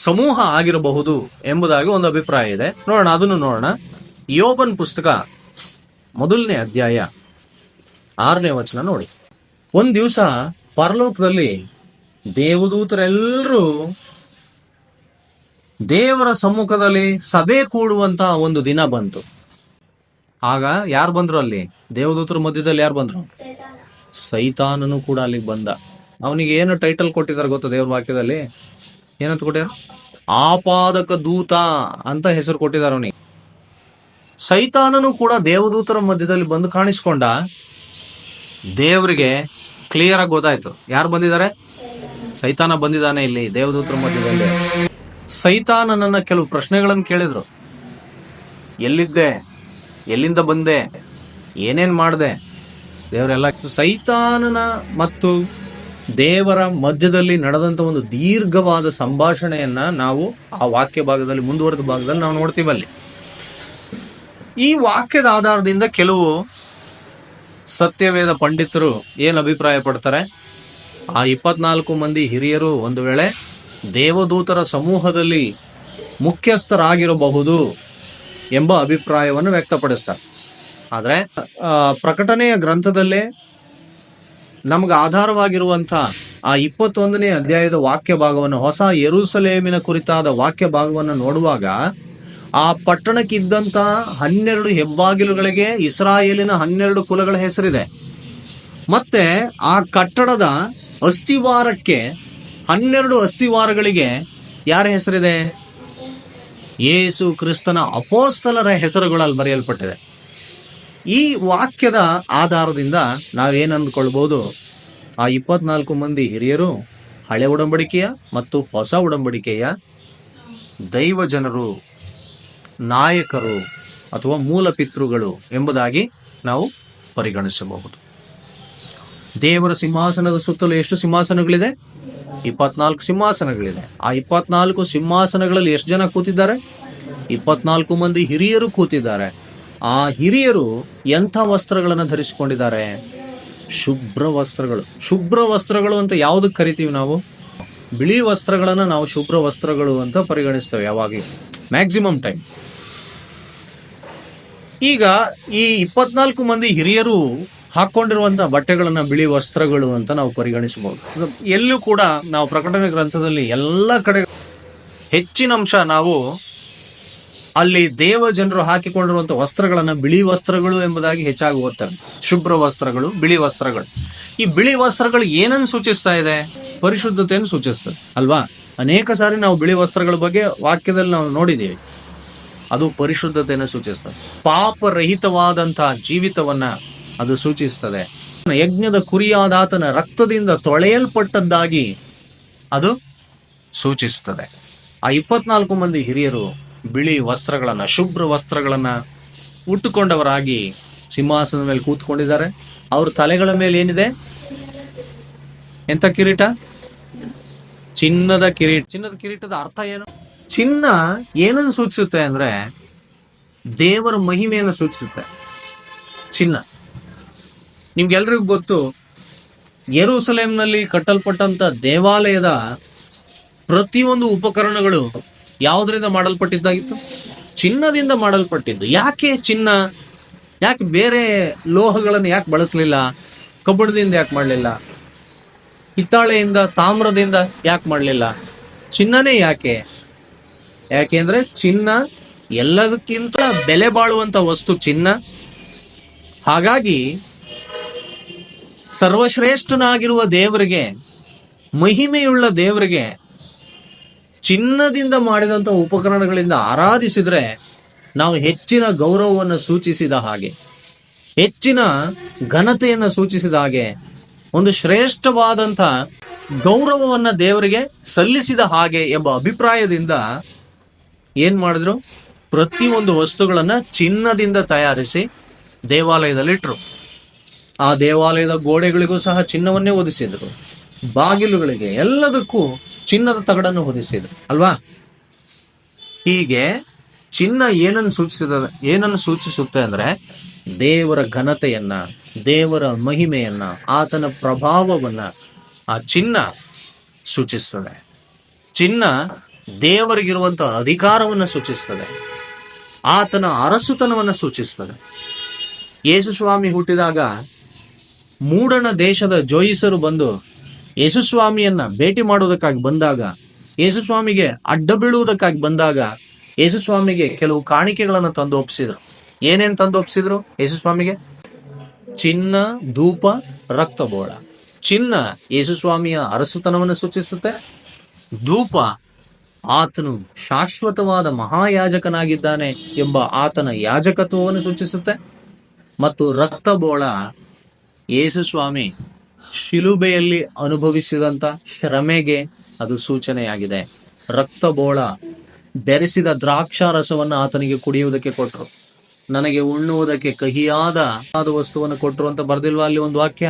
ಸಮೂಹ ಆಗಿರಬಹುದು ಎಂಬುದಾಗಿ ಒಂದು ಅಭಿಪ್ರಾಯ ಇದೆ. ನೋಡೋಣ, ಅದನ್ನು ನೋಡೋಣ. ಯೋಬನ ಪುಸ್ತಕ 1ನೇ ಅಧ್ಯಾಯ 6ನೇ ವಚನ ನೋಡಿ. ಒಂದ್ ದಿವಸ ಪರಲೋಕದಲ್ಲಿ ದೇವದೂತರೆಲ್ಲರೂ ದೇವರ ಸಮ್ಮುಖದಲ್ಲಿ ಸಭೆ ಕೂಡುವಂತ ಒಂದು ದಿನ ಬಂತು. ಆಗ ಯಾರು ಬಂದ್ರು? ಅಲ್ಲಿ ದೇವದೂತರ ಮಧ್ಯದಲ್ಲಿ ಯಾರು ಬಂದ್ರು? ಸೈತಾನನು ಕೂಡ ಅಲ್ಲಿಗೆ ಬಂದ. ಅವನಿಗೆ ಏನು ಟೈಟಲ್ ಕೊಟ್ಟಿದ್ದಾರೆ ಗೊತ್ತಾ? ದೇವ್ರ ವಾಕ್ಯದಲ್ಲಿ ಏನಂತ ಕೊಟ್ಟಿದ್ದಾರೆ? ಆಪಾದಕ ದೂತ ಅಂತ ಹೆಸರು ಕೊಟ್ಟಿದ್ದಾರೆ ಅವನಿಗೆ. ಸೈತಾನನು ಕೂಡ ದೇವದೂತರ ಮಧ್ಯದಲ್ಲಿ ಬಂದು ಕಾಣಿಸ್ಕೊಂಡ. ದೇವರಿಗೆ ಕ್ಲಿಯರ್ ಆಗಿ ಗೊತ್ತಾಯ್ತು ಯಾರು ಬಂದಿದ್ದಾರೆ. ಸೈತಾನ ಬಂದಿದ್ದಾನೆ ಇಲ್ಲಿ ದೇವದೂತರ ಮಧ್ಯದಲ್ಲಿ. ಸೈತಾನನನ್ನ ಕೆಲವು ಪ್ರಶ್ನೆಗಳನ್ನು ಕೇಳಿದ್ರು. ಎಲ್ಲಿದ್ದೆ, ಎಲ್ಲಿಂದ ಬಂದೆ, ಏನೇನ್ ಮಾಡ್ದೆ, ದೇವರೆಲ್ಲ. ಸೈತಾನನ ಮತ್ತು ದೇವರ ಮಧ್ಯದಲ್ಲಿ ನಡೆದಂತ ಒಂದು ದೀರ್ಘವಾದ ಸಂಭಾಷಣೆಯನ್ನ ನಾವು ಆ ವಾಕ್ಯ ಭಾಗದಲ್ಲಿ, ಮುಂದುವರೆದ ಭಾಗದಲ್ಲಿ ನಾವು ನೋಡ್ತೀವಿ. ಅಲ್ಲಿ ಈ ವಾಕ್ಯದ ಆಧಾರದಿಂದ ಕೆಲವು ಸತ್ಯವೇದ ಪಂಡಿತರು ಏನ್ ಅಭಿಪ್ರಾಯ ಪಡ್ತಾರೆ? ಆ 24 ಮಂದಿ ಹಿರಿಯರು ಒಂದು ವೇಳೆ ದೇವದೂತರ ಸಮೂಹದಲ್ಲಿ ಮುಖ್ಯಸ್ಥರಾಗಿರಬಹುದು ಎಂಬ ಅಭಿಪ್ರಾಯವನ್ನು ವ್ಯಕ್ತಪಡಿಸ್ತಾರೆ. ಆದ್ರೆ ಪ್ರಕಟಣೆಯ ಗ್ರಂಥದಲ್ಲೇ ನಮ್ಗೆ ಆಧಾರವಾಗಿರುವಂತ ಆ 21ನೇ ಅಧ್ಯಾಯದ ವಾಕ್ಯ ಭಾಗವನ್ನು, ಹೊಸ ಯೆರೂಸಲೇಮಿನ ಕುರಿತಾದ ವಾಕ್ಯ ಭಾಗವನ್ನು ನೋಡುವಾಗ ಆ ಪಟ್ಟಣಕ್ಕಿದ್ದಂತ 12 ಹೆಬ್ಬಾಗಿಲುಗಳಿಗೆ ಇಸ್ರಾಯೇಲಿನ 12 ಕುಲಗಳ ಹೆಸರಿದೆ. ಮತ್ತೆ ಆ ಕಟ್ಟಡದ ಅಸ್ಥಿವಾರಕ್ಕೆ 12 ಅಸ್ಥಿವಾರಗಳಿಗೆ ಯಾರ ಹೆಸರಿದೆ? ಯೇಸು ಕ್ರಿಸ್ತನ ಅಪೊಸ್ತಲರ ಹೆಸರುಗಳಲ್ಲಿ ಬರೆಯಲ್ಪಟ್ಟಿದೆ. ಈ ವಾಕ್ಯದ ಆಧಾರದಿಂದ ನಾವೇನ್ ಅಂದ್ಕೊಳ್ಬಹುದು? ಆ 24 ಮಂದಿ ಹಿರಿಯರು ಹಳೆ ಉಡಂಬಡಿಕೆಯ ಮತ್ತು ಹೊಸ ಉಡಂಬಡಿಕೆಯ ದೈವ ಜನರು, ನಾಯಕರು ಅಥವಾ ಮೂಲ ಪಿತೃಗಳು ಎಂಬುದಾಗಿ ನಾವು ಪರಿಗಣಿಸಬಹುದು. ದೇವರ ಸಿಂಹಾಸನದ ಸುತ್ತಲೂ ಎಷ್ಟು ಸಿಂಹಾಸನಗಳಿದೆ? 24 ಸಿಂಹಾಸನಗಳಿದೆ. ಆ 24 ಸಿಂಹಾಸನಗಳಲ್ಲಿ ಎಷ್ಟು ಜನ ಕೂತಿದ್ದಾರೆ? 24 ಮಂದಿ ಹಿರಿಯರು ಕೂತಿದ್ದಾರೆ. ಆ ಹಿರಿಯರು ಎಂಥ ವಸ್ತ್ರಗಳನ್ನು ಧರಿಸಿಕೊಂಡಿದ್ದಾರೆ? ಶುಭ್ರ ವಸ್ತ್ರಗಳು. ಶುಭ್ರ ವಸ್ತ್ರಗಳು ಅಂತ ಯಾವುದಕ್ಕೆ ಕರಿತೀವಿ ನಾವು? ಬಿಳಿ ವಸ್ತ್ರಗಳನ್ನ ನಾವು ಶುಭ್ರ ವಸ್ತ್ರಗಳು ಅಂತ ಪರಿಗಣಿಸ್ತೇವೆ ಯಾವಾಗಲೂ, ಮ್ಯಾಕ್ಸಿಮಮ್ ಟೈಮ್. ಈಗ ಈ 24 ಮಂದಿ ಹಿರಿಯರು ಹಾಕೊಂಡಿರುವಂತಹ ಬಟ್ಟೆಗಳನ್ನ ಬಿಳಿ ವಸ್ತ್ರಗಳು ಅಂತ ನಾವು ಪರಿಗಣಿಸಬಹುದು. ಎಲ್ಲೂ ಕೂಡ ನಾವು ಪ್ರಕಟಣೆ ಗ್ರಂಥದಲ್ಲಿ ಎಲ್ಲ ಕಡೆ ಹೆಚ್ಚಿನ ಅಂಶ ನಾವು ಅಲ್ಲಿ ದೇವ ಜನರು ಹಾಕಿಕೊಂಡಿರುವಂತಹ ವಸ್ತ್ರಗಳನ್ನ ಬಿಳಿ ವಸ್ತ್ರಗಳು ಎಂಬುದಾಗಿ ಹೆಚ್ಚಾಗಿ ಓದ್ತೇವೆ. ಶುಭ್ರ ವಸ್ತ್ರಗಳು, ಬಿಳಿ ವಸ್ತ್ರಗಳು. ಈ ಬಿಳಿ ವಸ್ತ್ರಗಳು ಏನನ್ನು ಸೂಚಿಸ್ತಾ ಇದೆ? ಪರಿಶುದ್ಧತೆಯನ್ನು ಸೂಚಿಸ್ತದೆ ಅಲ್ವಾ? ಅನೇಕ ಸಾರಿ ನಾವು ಬಿಳಿ ವಸ್ತ್ರಗಳ ಬಗ್ಗೆ ವಾಕ್ಯದಲ್ಲಿ ನಾವು ನೋಡಿದ್ದೀವಿ. ಅದು ಪರಿಶುದ್ಧತೆಯನ್ನು ಸೂಚಿಸ್ತದೆ. ಪಾಪರಹಿತವಾದಂತಹ ಜೀವಿತವನ್ನ ಅದು ಸೂಚಿಸ್ತದೆ. ಯಜ್ಞದ ಕುರಿಯಾದಾತನ ರಕ್ತದಿಂದ ತೊಳೆಯಲ್ಪಟ್ಟದ್ದಾಗಿ ಅದು ಸೂಚಿಸ್ತದೆ. ಆ 24 ಮಂದಿ ಹಿರಿಯರು ಬಿಳಿ ವಸ್ತ್ರಗಳನ್ನ, ಶುಭ್ರ ವಸ್ತ್ರಗಳನ್ನ ಉಟ್ಟುಕೊಂಡವರಾಗಿ ಸಿಂಹಾಸನದ ಮೇಲೆ ಕೂತ್ಕೊಂಡಿದ್ದಾರೆ. ಅವ್ರ ತಲೆಗಳ ಮೇಲೆ ಏನಿದೆ? ಎಂತ ಕಿರೀಟ? ಚಿನ್ನದ ಕಿರೀಟ. ಚಿನ್ನದ ಕಿರೀಟದ ಅರ್ಥ ಏನು? ಚಿನ್ನ ಏನನ್ನು ಸೂಚಿಸುತ್ತೆ ಅಂದ್ರೆ ದೇವರ ಮಹಿಮೆಯನ್ನು ಸೂಚಿಸುತ್ತೆ. ಚಿನ್ನ ನಿಮ್ಗೆಲ್ರಿಗೂ ಗೊತ್ತು, ಯೆರೂಸಲೇಮ್ನಲ್ಲಿ ಕಟ್ಟಲ್ಪಟ್ಟಂತ ದೇವಾಲಯದ ಪ್ರತಿಯೊಂದು ಉಪಕರಣಗಳು ಯಾವುದರಿಂದ ಮಾಡಲ್ಪಟ್ಟಿದ್ದಾಗಿತ್ತು? ಚಿನ್ನದಿಂದ ಮಾಡಲ್ಪಟ್ಟಿದ್ದು. ಯಾಕೆ ಚಿನ್ನ? ಯಾಕೆ ಬೇರೆ ಲೋಹಗಳನ್ನು ಯಾಕೆ ಬಳಸಲಿಲ್ಲ? ಕಬ್ಬಿಣದಿಂದ ಯಾಕೆ ಮಾಡಲಿಲ್ಲ? ಹಿತ್ತಾಳೆಯಿಂದ, ತಾಮ್ರದಿಂದ ಯಾಕೆ ಮಾಡಲಿಲ್ಲ? ಚಿನ್ನನೇ ಯಾಕೆ? ಯಾಕೆಂದ್ರೆ ಚಿನ್ನ ಎಲ್ಲದಕ್ಕಿಂತ ಬೆಲೆ ಬಾಳುವಂತ ವಸ್ತು ಚಿನ್ನ. ಹಾಗಾಗಿ ಸರ್ವಶ್ರೇಷ್ಠನಾಗಿರುವ ದೇವರಿಗೆ, ಮಹಿಮೆಯುಳ್ಳ ದೇವರಿಗೆ ಚಿನ್ನದಿಂದ ಮಾಡಿದಂಥ ಉಪಕರಣಗಳಿಂದ ಆರಾಧಿಸಿದ್ರೆ ನಾವು ಹೆಚ್ಚಿನ ಗೌರವವನ್ನು ಸೂಚಿಸಿದ ಹಾಗೆ, ಹೆಚ್ಚಿನ ಘನತೆಯನ್ನು ಸೂಚಿಸಿದ ಹಾಗೆ, ಒಂದು ಶ್ರೇಷ್ಠವಾದಂಥ ಗೌರವವನ್ನ ದೇವರಿಗೆ ಸಲ್ಲಿಸಿದ ಹಾಗೆ ಎಂಬ ಅಭಿಪ್ರಾಯದಿಂದ ಏನ್ ಮಾಡಿದ್ರು, ಪ್ರತಿಯೊಂದು ವಸ್ತುಗಳನ್ನ ಚಿನ್ನದಿಂದ ತಯಾರಿಸಿ ದೇವಾಲಯದಲ್ಲಿಟ್ರು. ಆ ದೇವಾಲಯದ ಗೋಡೆಗಳಿಗೂ ಸಹ ಚಿನ್ನವನ್ನೇ ಹೊದಿಸಿದ್ರು, ಬಾಗಿಲುಗಳಿಗೆ ಎಲ್ಲದಕ್ಕೂ ಚಿನ್ನದ ತಗಡನ್ನು ಹೊದಿಸಿದ್ರು ಅಲ್ವಾ. ಹೀಗೆ ಚಿನ್ನ ಏನನ್ನು ಸೂಚಿಸುತ್ತೆ ಅಂದ್ರೆ ದೇವರ ಘನತೆಯನ್ನ, ದೇವರ ಮಹಿಮೆಯನ್ನ, ಆತನ ಪ್ರಭಾವವನ್ನ ಆ ಚಿನ್ನ ಸೂಚಿಸ್ತದೆ. ಚಿನ್ನ ದೇವರಿಗಿರುವಂತಹ ಅಧಿಕಾರವನ್ನು ಸೂಚಿಸ್ತದೆ, ಆತನ ಅರಸುತನವನ್ನು ಸೂಚಿಸ್ತದೆ. ಯೇಸುಸ್ವಾಮಿ ಹುಟ್ಟಿದಾಗ ಮೂಡಣ ದೇಶದ ಜೋಯಿಸರು ಬಂದು ಯೇಸುಸ್ವಾಮಿಯನ್ನ ಭೇಟಿ ಮಾಡುವುದಕ್ಕಾಗಿ ಬಂದಾಗ, ಯೇಸುಸ್ವಾಮಿಗೆ ಅಡ್ಡ ಬೀಳುವುದಕ್ಕಾಗಿ ಬಂದಾಗ ಯೇಸುಸ್ವಾಮಿಗೆ ಕೆಲವು ಕಾಣಿಕೆಗಳನ್ನು ತಂದು ಒಪ್ಪಿಸಿದ್ರು. ಏನೇನ್ ತಂದು ಒಪ್ಪಿಸಿದ್ರು ಯೇಸುಸ್ವಾಮಿಗೆ? ಚಿನ್ನ, ಧೂಪ, ರಕ್ತಬೋಳ. ಚಿನ್ನ ಯೇಸುಸ್ವಾಮಿಯ ಅರಸುತನವನ್ನು ಸೂಚಿಸುತ್ತೆ. ಧೂಪ ಆತನು ಶಾಶ್ವತವಾದ ಮಹಾಯಾಜಕನಾಗಿದ್ದಾನೆ ಎಂಬ ಆತನ ಯಾಜಕತ್ವವನ್ನು ಸೂಚಿಸುತ್ತೆ. ಮತ್ತು ರಕ್ತಬೋಳ ಯೇಸುಸ್ವಾಮಿ ಶಿಲುಬೆಯಲ್ಲಿ ಅನುಭವಿಸಿದಂತ ಶ್ರಮೆಗೆ ಅದು ಸೂಚನೆಯಾಗಿದೆ. ರಕ್ತಬೋಳ ಬೆರೆಸಿದ ದ್ರಾಕ್ಷಾರಸವನ್ನು ಆತನಿಗೆ ಕುಡಿಯುವುದಕ್ಕೆ ಕೊಟ್ಟರು. ನನಗೆ ಉಣ್ಣುವುದಕ್ಕೆ ಕಹಿಯಾದ ವಸ್ತುವನ್ನು ಕೊಟ್ಟರು ಅಂತ ಬರ್ದಿಲ್ವಾ ಅಲ್ಲಿ ಒಂದು ವಾಕ್ಯ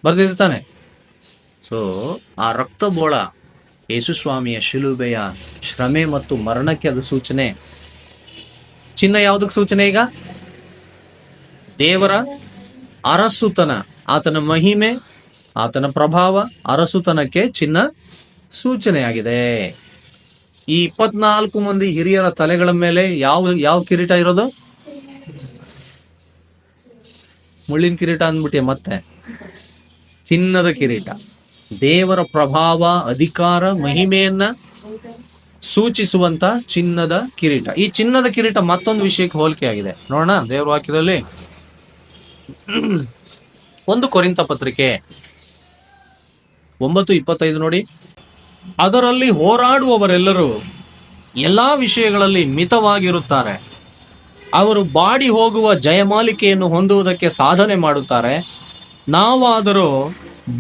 ಬರ್ದಿರ್ತಾನೆ. ಸೊ ಆ ರಕ್ತಬೋಳ ಯೇಸುಸ್ವಾಮಿಯ ಶಿಲುಬೆಯ ಶ್ರಮೆ ಮತ್ತು ಮರಣಕ್ಕೆ ಅದು ಸೂಚನೆ. ಚಿನ್ನ ಯಾವುದಕ್ಕೆ ಸೂಚನೆ? ಈಗ ದೇವರ ಅರಸುತನ, ಆತನ ಮಹಿಮೆ, ಆತನ ಪ್ರಭಾವ, ಅರಸುತನಕ್ಕೆ ಚಿನ್ನ ಸೂಚನೆಯಾಗಿದೆ. ಈ 24 ಮಂದಿ ಹಿರಿಯರ ತಲೆಗಳ ಮೇಲೆ ಯಾವ ಕಿರೀಟ ಇರೋದು? ಮುಳ್ಳಿನ ಕಿರೀಟ ಅಂದ್ಬಿಟ್ಟೆ, ಮತ್ತೆ ಚಿನ್ನದ ಕಿರೀಟ. ದೇವರ ಪ್ರಭಾವ, ಅಧಿಕಾರ, ಮಹಿಮೆಯನ್ನ ಸೂಚಿಸುವಂತ ಚಿನ್ನದ ಕಿರೀಟ. ಈ ಚಿನ್ನದ ಕಿರೀಟ ಮತ್ತೊಂದು ವಿಷಯಕ್ಕೆ ಹೋಲಿಕೆ ಆಗಿದೆ. ನೋಡೋಣ ದೇವರ ವಾಕ್ಯದಲ್ಲಿ. 1 ಕೊರಿಂಥ ಪತ್ರಿಕೆ 9:25 ನೋಡಿ. ಅದರಲ್ಲಿ ಹೋರಾಡುವವರೆಲ್ಲರೂ ಎಲ್ಲಾ ವಿಷಯಗಳಲ್ಲಿ ಮಿತವಾಗಿರುತ್ತಾರೆ. ಅವರು ಬಾಡಿ ಹೋಗುವ ಜಯಮಾಲಿಕೆಯನ್ನು ಹೊಂದುವುದಕ್ಕೆ ಸಾಧನೆ ಮಾಡುತ್ತಾರೆ. ನಾವಾದರೂ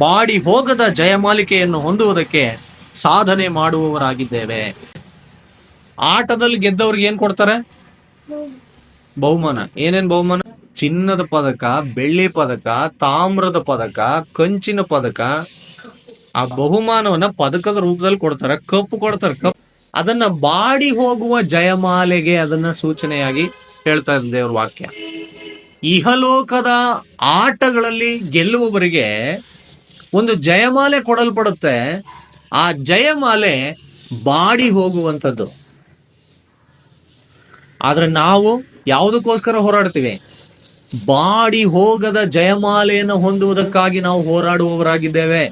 ಬಾಡಿ ಹೋಗದ ಜಯಮಾಲಿಕೆಯನ್ನು ಹೊಂದುವುದಕ್ಕೆ ಸಾಧನೆ ಮಾಡುವವರಾಗಿದ್ದೇವೆ. ಆಟದಲ್ಲಿ ಗೆದ್ದವ್ರಿಗೆ ಏನ್ ಕೊಡ್ತಾರೆ? ಬಹುಮಾನ. ಏನೇನ್ ಬಹುಮಾನ? ಚಿನ್ನದ ಪದಕ, ಬೆಳ್ಳಿ ಪದಕ, ತಾಮ್ರದ ಪದಕ, ಕಂಚಿನ ಪದಕ. ಆ ಬಹುಮಾನವನ್ನ ಪದಕದ ರೂಪದಲ್ಲಿ ಕೊಡ್ತಾರೆ, ಕಪ್ಪು ಕೊಡ್ತಾರೆ. ಕಪ್ ಅದನ್ನ ಬಾಡಿ ಹೋಗುವ ಜಯಮಾಲೆಗೆ ಅದನ್ನ ಸೂಚನೆಯಾಗಿ ಹೇಳ್ತಾ ಇದೆ ದೇವ್ರ ವಾಕ್ಯ. ಇಹಲೋಕದ ಆಟಗಳಲ್ಲಿ ಗೆಲ್ಲುವವರಿಗೆ ಒಂದು ಜಯಮಾಲೆ ಕೊಡಲ್ಪಡುತ್ತೆ. ಆ ಜಯಮಾಲೆ ಬಾಡಿ ಹೋಗುವಂಥದ್ದು. ಆದ್ರೆ ನಾವು ಯಾವುದಕ್ಕೋಸ್ಕರ ಹೋರಾಡ್ತೀವಿ? ಬಾಡಿ ಹೋಗದ ಜಯಮಾಲೆಯನ್ನು ಹೊಂದುವುದಕ್ಕಾಗಿ ನಾವು ಹೋರಾಡುವವರಾಗಿದ್ದೇವೆ.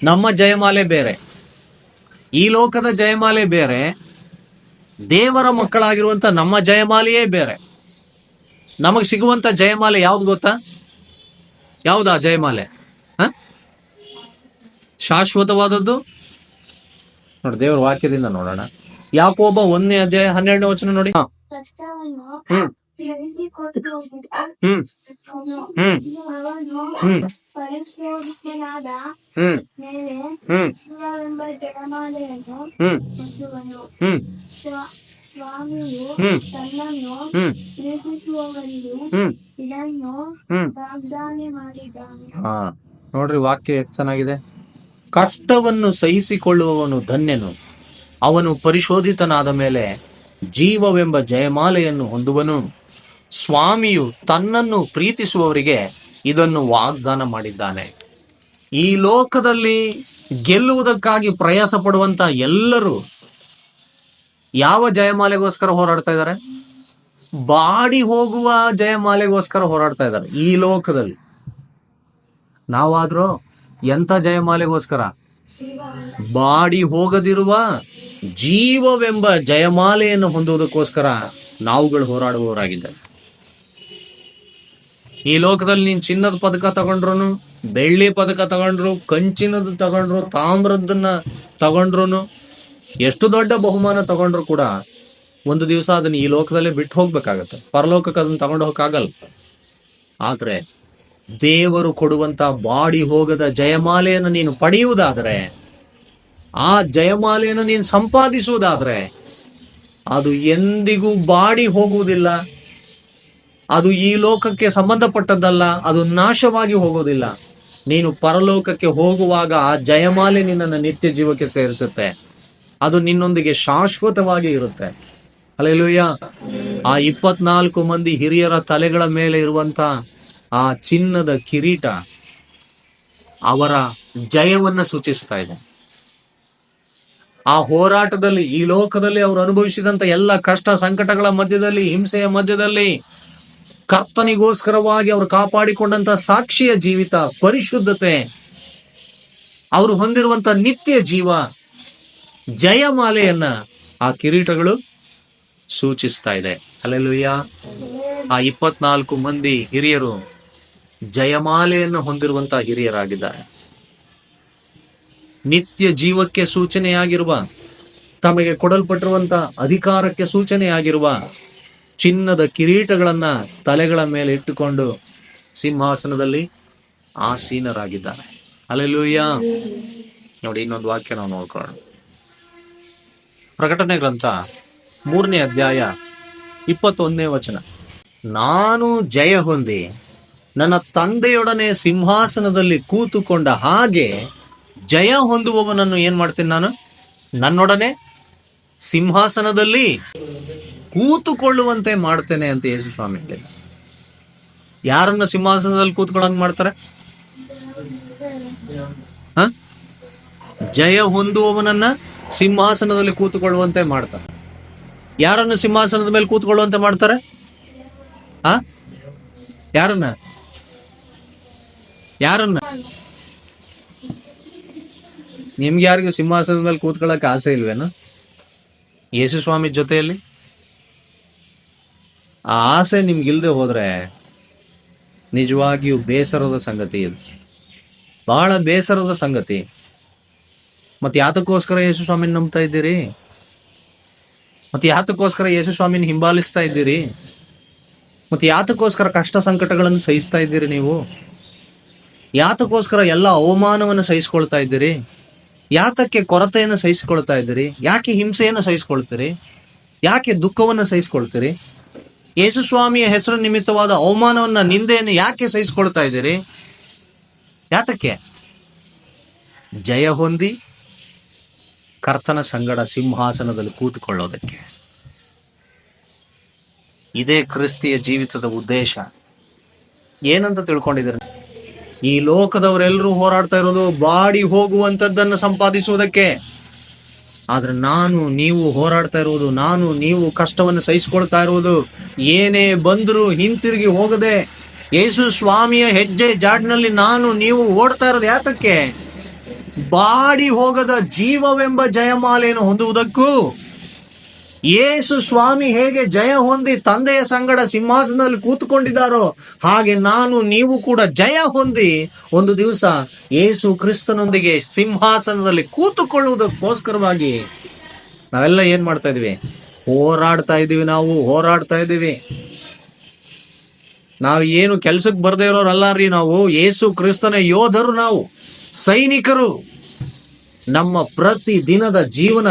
ನಮ್ಮ ಜಯಮಾಲೆ ಬೇರೆ, ಈ ಲೋಕದ ಜಯಮಾಲೆ ಬೇರೆ, ದೇವರ ಮಕ್ಕಳಾಗಿರುವಂತ ನಮ್ಮ ಜಯಮಾಲೆಯೇ ಬೇರೆ. ನಮಗ್ ಸಿಗುವಂತ ಜಯಮಾಲೆ ಯಾವ್ದು ಗೊತ್ತಾ? ಯಾವ್ದಾ ಜಯಮಾಲೆ? ಶಾಶ್ವತವಾದದ್ದು. ನೋಡಿ ದೇವರ ವಾಕ್ಯದಿಂದ ನೋಡೋಣ. ಯಾಕೋಬ 1ನೇ ಅಧ್ಯಾಯ 12ನೇ ವಚನ ನೋಡಿ. ಪರಿಶೋಧಿಸಲಾದ ಮೇಲೆ ಜಯಮಾಲೆಯನ್ನು ಸ್ವಾಮಿಯು ತನ್ನನ್ನು ಪ್ರೀತಿಸುವವರಿಗೆ ಇದನ್ನು ವಾಗ್ದಾನ ಮಾಡಿದ್ದಾನೆ. ನೋಡ್ರಿ ವಾಕ್ಯ ಎಷ್ಟು ಚೆನ್ನಾಗಿದೆ. ಕಷ್ಟವನ್ನು ಸಹಿಸಿಕೊಳ್ಳುವವನು ಧನ್ಯನು, ಅವನು ಪರಿಶೋಧಿತನಾದ ಮೇಲೆ ಜೀವವೆಂಬ ಜಯಮಾಲೆಯನ್ನು ಹೊಂದುವನು. ಸ್ವಾಮಿಯು ತನ್ನನ್ನು ಪ್ರೀತಿಸುವವರಿಗೆ ಇದನ್ನು ವಾಗ್ದಾನ ಮಾಡಿದ್ದಾನೆ. ಈ ಲೋಕದಲ್ಲಿ ಗೆಲ್ಲುವುದಕ್ಕಾಗಿ ಪ್ರಯಾಸ ಪಡುವಂತ ಎಲ್ಲರೂ ಯಾವ ಜಯಮಾಲೆಗೋಸ್ಕರ ಹೋರಾಡ್ತಾ ಇದ್ದಾರೆ? ಬಾಡಿ ಹೋಗುವ ಜಯಮಾಲೆಗೋಸ್ಕರ ಹೋರಾಡ್ತಾ ಇದ್ದಾರೆ ಈ ಲೋಕದಲ್ಲಿ. ನಾವಾದ್ರೂ ಎಂತ ಜಯಮಾಲೆಗೋಸ್ಕರ? ಬಾಡಿ ಹೋಗದಿರುವ ಜೀವವೆಂಬ ಜಯಮಾಲೆಯನ್ನು ಹೊಂದುವುದಕ್ಕೋಸ್ಕರ ನಾವುಗಳು ಹೋರಾಡುವವರಾಗಿದ್ದಾರೆ. ಈ ಲೋಕದಲ್ಲಿ ನೀನ್ ಚಿನ್ನದ ಪದಕ ತಗೊಂಡ್ರು, ಬೆಳ್ಳಿ ಪದಕ ತಗೊಂಡ್ರು, ಕಂಚಿನದು ತಗೊಂಡ್ರು, ತಾಮ್ರದನ್ನ ತಗೊಂಡ್ರು, ಎಷ್ಟು ದೊಡ್ಡ ಬಹುಮಾನ ತಗೊಂಡ್ರು ಕೂಡ ಒಂದು ದಿವಸ ಅದನ್ನ ಈ ಲೋಕದಲ್ಲೇ ಬಿಟ್ಟು ಹೋಗ್ಬೇಕಾಗತ್ತೆ. ಪರಲೋಕಕ್ಕೆ ಅದನ್ನ ತಗೊಂಡು ಹೋಗಕ್ಕಾಗಲ್ಲ. ಆದ್ರೆ ದೇವರು ಕೊಡುವಂತ ಬಾಡಿ ಹೋಗದ ಜಯಮಾಲೆಯನ್ನು ನೀನು ಪಡೆಯುವುದಾದ್ರೆ, ಆ ಜಯಮಾಲೆಯನ್ನು ನೀನು ಸಂಪಾದಿಸುವುದಾದ್ರೆ, ಅದು ಎಂದಿಗೂ ಬಾಡಿ ಹೋಗುವುದಿಲ್ಲ. ಅದು ಈ ಲೋಕಕ್ಕೆ ಸಂಬಂಧಪಟ್ಟದ್ದಲ್ಲ. ಅದು ನಾಶವಾಗಿ ಹೋಗೋದಿಲ್ಲ. ನೀನು ಪರಲೋಕಕ್ಕೆ ಹೋಗುವಾಗ ಆ ಜಯಮಾಲೆ ನಿನ್ನನ್ನು ನಿತ್ಯ ಜೀವಕ್ಕೆ ಸೇರಿಸುತ್ತೆ. ಅದು ನಿನ್ನೊಂದಿಗೆ ಶಾಶ್ವತವಾಗಿ ಇರುತ್ತೆ. ಹಲ್ಲೆಲೂಯ. ಆ 24 ಮಂದಿ ಹಿರಿಯರ ತಲೆಗಳ ಮೇಲೆ ಇರುವಂತ ಆ ಚಿನ್ನದ ಕಿರೀಟ ಅವರ ಜಯವನ್ನ ಸೂಚಿಸ್ತಾ ಇದೆ. ಆ ಹೋರಾಟದಲ್ಲಿ, ಈ ಲೋಕದಲ್ಲಿ ಅವರು ಅನುಭವಿಸಿದಂತ ಎಲ್ಲ ಕಷ್ಟ ಸಂಕಟಗಳ ಮಧ್ಯದಲ್ಲಿ, ಹಿಂಸೆಯ ಮಧ್ಯದಲ್ಲಿ ಕರ್ತನಿಗೋಸ್ಕರವಾಗಿ ಅವರು ಕಾಪಾಡಿಕೊಂಡಂತ ಸಾಕ್ಷಿಯ ಜೀವಿತ, ಪರಿಶುದ್ಧತೆ, ಅವರು ಹೊಂದಿರುವಂತ ನಿತ್ಯ ಜೀವ, ಜಯಮಾಲೆಯನ್ನ ಆ ಕಿರೀಟಗಳು ಸೂಚಿಸ್ತಾ ಇದೆ. ಹಲ್ಲೆಲೂಯ. ಆ 24 ಮಂದಿ ಹಿರಿಯರು ಜಯಮಾಲೆಯನ್ನು ಹೊಂದಿರುವಂತಹ ಹಿರಿಯರಾಗಿದ್ದಾರೆ. ನಿತ್ಯ ಜೀವಕ್ಕೆ ಸೂಚನೆಯಾಗಿರುವ, ತಮಗೆ ಕೊಡಲ್ಪಟ್ಟಿರುವಂತ ಅಧಿಕಾರಕ್ಕೆ ಸೂಚನೆಯಾಗಿರುವ ಚಿನ್ನದ ಕಿರೀಟಗಳನ್ನ ತಲೆಗಳ ಮೇಲೆ ಇಟ್ಟುಕೊಂಡು ಸಿಂಹಾಸನದಲ್ಲಿ ಆಸೀನರಾಗಿದ್ದಾರೆ. ಹಲ್ಲೆಲೂಯ. ನೋಡಿ, ಇನ್ನೊಂದು ವಾಕ್ಯ ನಾವು ನೋಡ್ಕೊಳ್ಳೋಣ. ಪ್ರಕಟಣೆ ಗ್ರಂಥ 3ನೇ ಅಧ್ಯಾಯ 21ನೇ ವಚನ. ನಾನು ಜಯ ಹೊಂದಿ ನನ್ನ ತಂದೆಯೊಡನೆ ಸಿಂಹಾಸನದಲ್ಲಿ ಕೂತುಕೊಂಡ ಹಾಗೆ ಜಯ ಹೊಂದುವವನನ್ನು ಏನ್ ಮಾಡ್ತೀನಿ ನಾನು? ನನ್ನೊಡನೆ ಸಿಂಹಾಸನದಲ್ಲಿ ಕೂತುಕೊಳ್ಳುವಂತೆ ಮಾಡ್ತೇನೆ ಅಂತ ಯೇಸು ಸ್ವಾಮಿ ಹೇಳಿದ. ಯಾರನ್ನ ಸಿಂಹಾಸನದಲ್ಲಿ ಕೂತ್ಕೊಳ್ಳಂಗ್ ಮಾಡ್ತಾರೆ? ಜಯ ಹೊಂದುವವನನ್ನ ಸಿಂಹಾಸನದಲ್ಲಿ ಕೂತುಕೊಳ್ಳುವಂತೆ ಮಾಡ್ತಾರೆ. ಯಾರನ್ನ ಸಿಂಹಾಸನದ ಮೇಲೆ ಕೂತ್ಕೊಳ್ಳುವಂತೆ ಮಾಡ್ತಾರೆ? ಯಾರನ್ನ? ನಿಮ್ಗೆ ಯಾರಿಗೂ ಸಿಂಹಾಸನದ ಮೇಲೆ ಕೂತ್ಕೊಳ್ಳಕ್ಕೆ ಆಸೆ ಇಲ್ವೇನು? ಯೇಸು ಸ್ವಾಮಿ ಜೊತೆಯಲ್ಲಿ ಆ ಆಸೆ ನಿಮ್ಗಿಲ್ದೆ ಹೋದ್ರೆ ನಿಜವಾಗಿಯೂ ಬೇಸರದ ಸಂಗತಿ ಇದು. ಬಹಳ ಬೇಸರದ ಸಂಗತಿ. ಮತ್ತೆ ಯಾತಕ್ಕೋಸ್ಕರ ಯೇಸು ಸ್ವಾಮಿನ ನಂಬ್ತಾ ಇದ್ದೀರಿ? ಮತ್ತೆ ಯಾತಕ್ಕೋಸ್ಕರ ಯೇಸು ಸ್ವಾಮಿನ ಹಿಂಬಾಲಿಸ್ತಾ ಇದ್ದೀರಿ? ಮತ್ತೆ ಯಾತಕ್ಕೋಸ್ಕರ ಕಷ್ಟ ಸಂಕಟಗಳನ್ನು ಸಹಿಸ್ತಾ ಇದ್ದೀರಿ? ನೀವು ಯಾತಕ್ಕೋಸ್ಕರ ಎಲ್ಲ ಅವಮಾನವನ್ನು ಸಹಿಸ್ಕೊಳ್ತಾ ಇದ್ದೀರಿ? ಯಾತಕ್ಕೆ ಕೊರತೆಯನ್ನು ಸಹಿಸಿಕೊಳ್ತಾ ಇದ್ದೀರಿ? ಯಾಕೆ ಹಿಂಸೆಯನ್ನು ಸಹಿಸ್ಕೊಳ್ತೀರಿ? ಯಾಕೆ ದುಃಖವನ್ನು ಸಹಿಸ್ಕೊಳ್ತೀರಿ? ಯೇಸು ಸ್ವಾಮಿಯ ಹೆಸರು ನಿಮಿತ್ತವಾದ ಅವಮಾನವನ್ನ, ನಿಂದೆಯನ್ನು ಯಾಕೆ ಸಹಿಸ್ಕೊಳ್ತಾ ಇದ್ದೀರಿ? ಯಾತಕ್ಕೆ? ಜಯ ಹೊಂದಿ ಕರ್ತನ ಸಂಗಡ ಸಿಂಹಾಸನದಲ್ಲಿ ಕೂತುಕೊಳ್ಳೋದಕ್ಕೆ. ಇದೇ ಕ್ರಿಸ್ತಿಯ ಜೀವಿತದ ಉದ್ದೇಶ. ಏನಂತ ತಿಳ್ಕೊಂಡಿದ್ದೀರ? ಈ ಲೋಕದವರೆಲ್ಲರೂ ಹೋರಾಡ್ತಾ ಇರೋದು ಬಾಡಿ ಹೋಗುವಂತದ್ದನ್ನು ಸಂಪಾದಿಸುವುದಕ್ಕೆ. ಆದ್ರೆ ನೀವು ಹೋರಾಡ್ತಾ ಇರುವುದು, ನೀವು ಕಷ್ಟವನ್ನು ಸಹಿಸಿಕೊಳ್ತಾ ಇರುವುದು, ಏನೇ ಬಂದರೂ ಹಿಂತಿರುಗಿ ಹೋಗದೆ ಯೇಸು ಸ್ವಾಮಿಯ ಹೆಜ್ಜೆ ಜಾಡಿನಲ್ಲಿ ನೀವು ಓಡ್ತಾ ಇರೋದು ಯಾತಕ್ಕೆ? ಬಾಡಿ ಹೋಗದ ಜೀವವೆಂಬ ಜಯಮಾಲೆಯನ್ನು ಹೊಂದುವುದಕ್ಕೂ. ಯೇಸು ಸ್ವಾಮಿ ಹೇಗೆ ಜಯ ಹೊಂದಿ ತಂದೆಯ ಸಂಗಡ ಸಿಂಹಾಸನದಲ್ಲಿ ಕೂತ್ಕೊಂಡಿದ್ದಾರೋ ಹಾಗೆ ನೀವು ಕೂಡ ಜಯ ಹೊಂದಿ ಒಂದು ದಿವಸ ಯೇಸು ಕ್ರಿಸ್ತನೊಂದಿಗೆ ಸಿಂಹಾಸನದಲ್ಲಿ ಕೂತುಕೊಳ್ಳುವುದಕ್ಕೋಸ್ಕರವಾಗಿ ನಾವೆಲ್ಲ ಏನ್ ಮಾಡ್ತಾ ಇದೀವಿ? ಹೋರಾಡ್ತಾ ಇದ್ದೀವಿ. ನಾವು ಏನು ಕೆಲ್ಸಕ್ಕೆ ಬರ್ದೇ ಇರೋರಲ್ಲ ರೀ. ನಾವು ಯೇಸು ಕ್ರಿಸ್ತನ ಯೋಧರು, ನಾವು ಸೈನಿಕರು. ನಮ್ಮ ಪ್ರತಿ ದಿನದ ಜೀವನ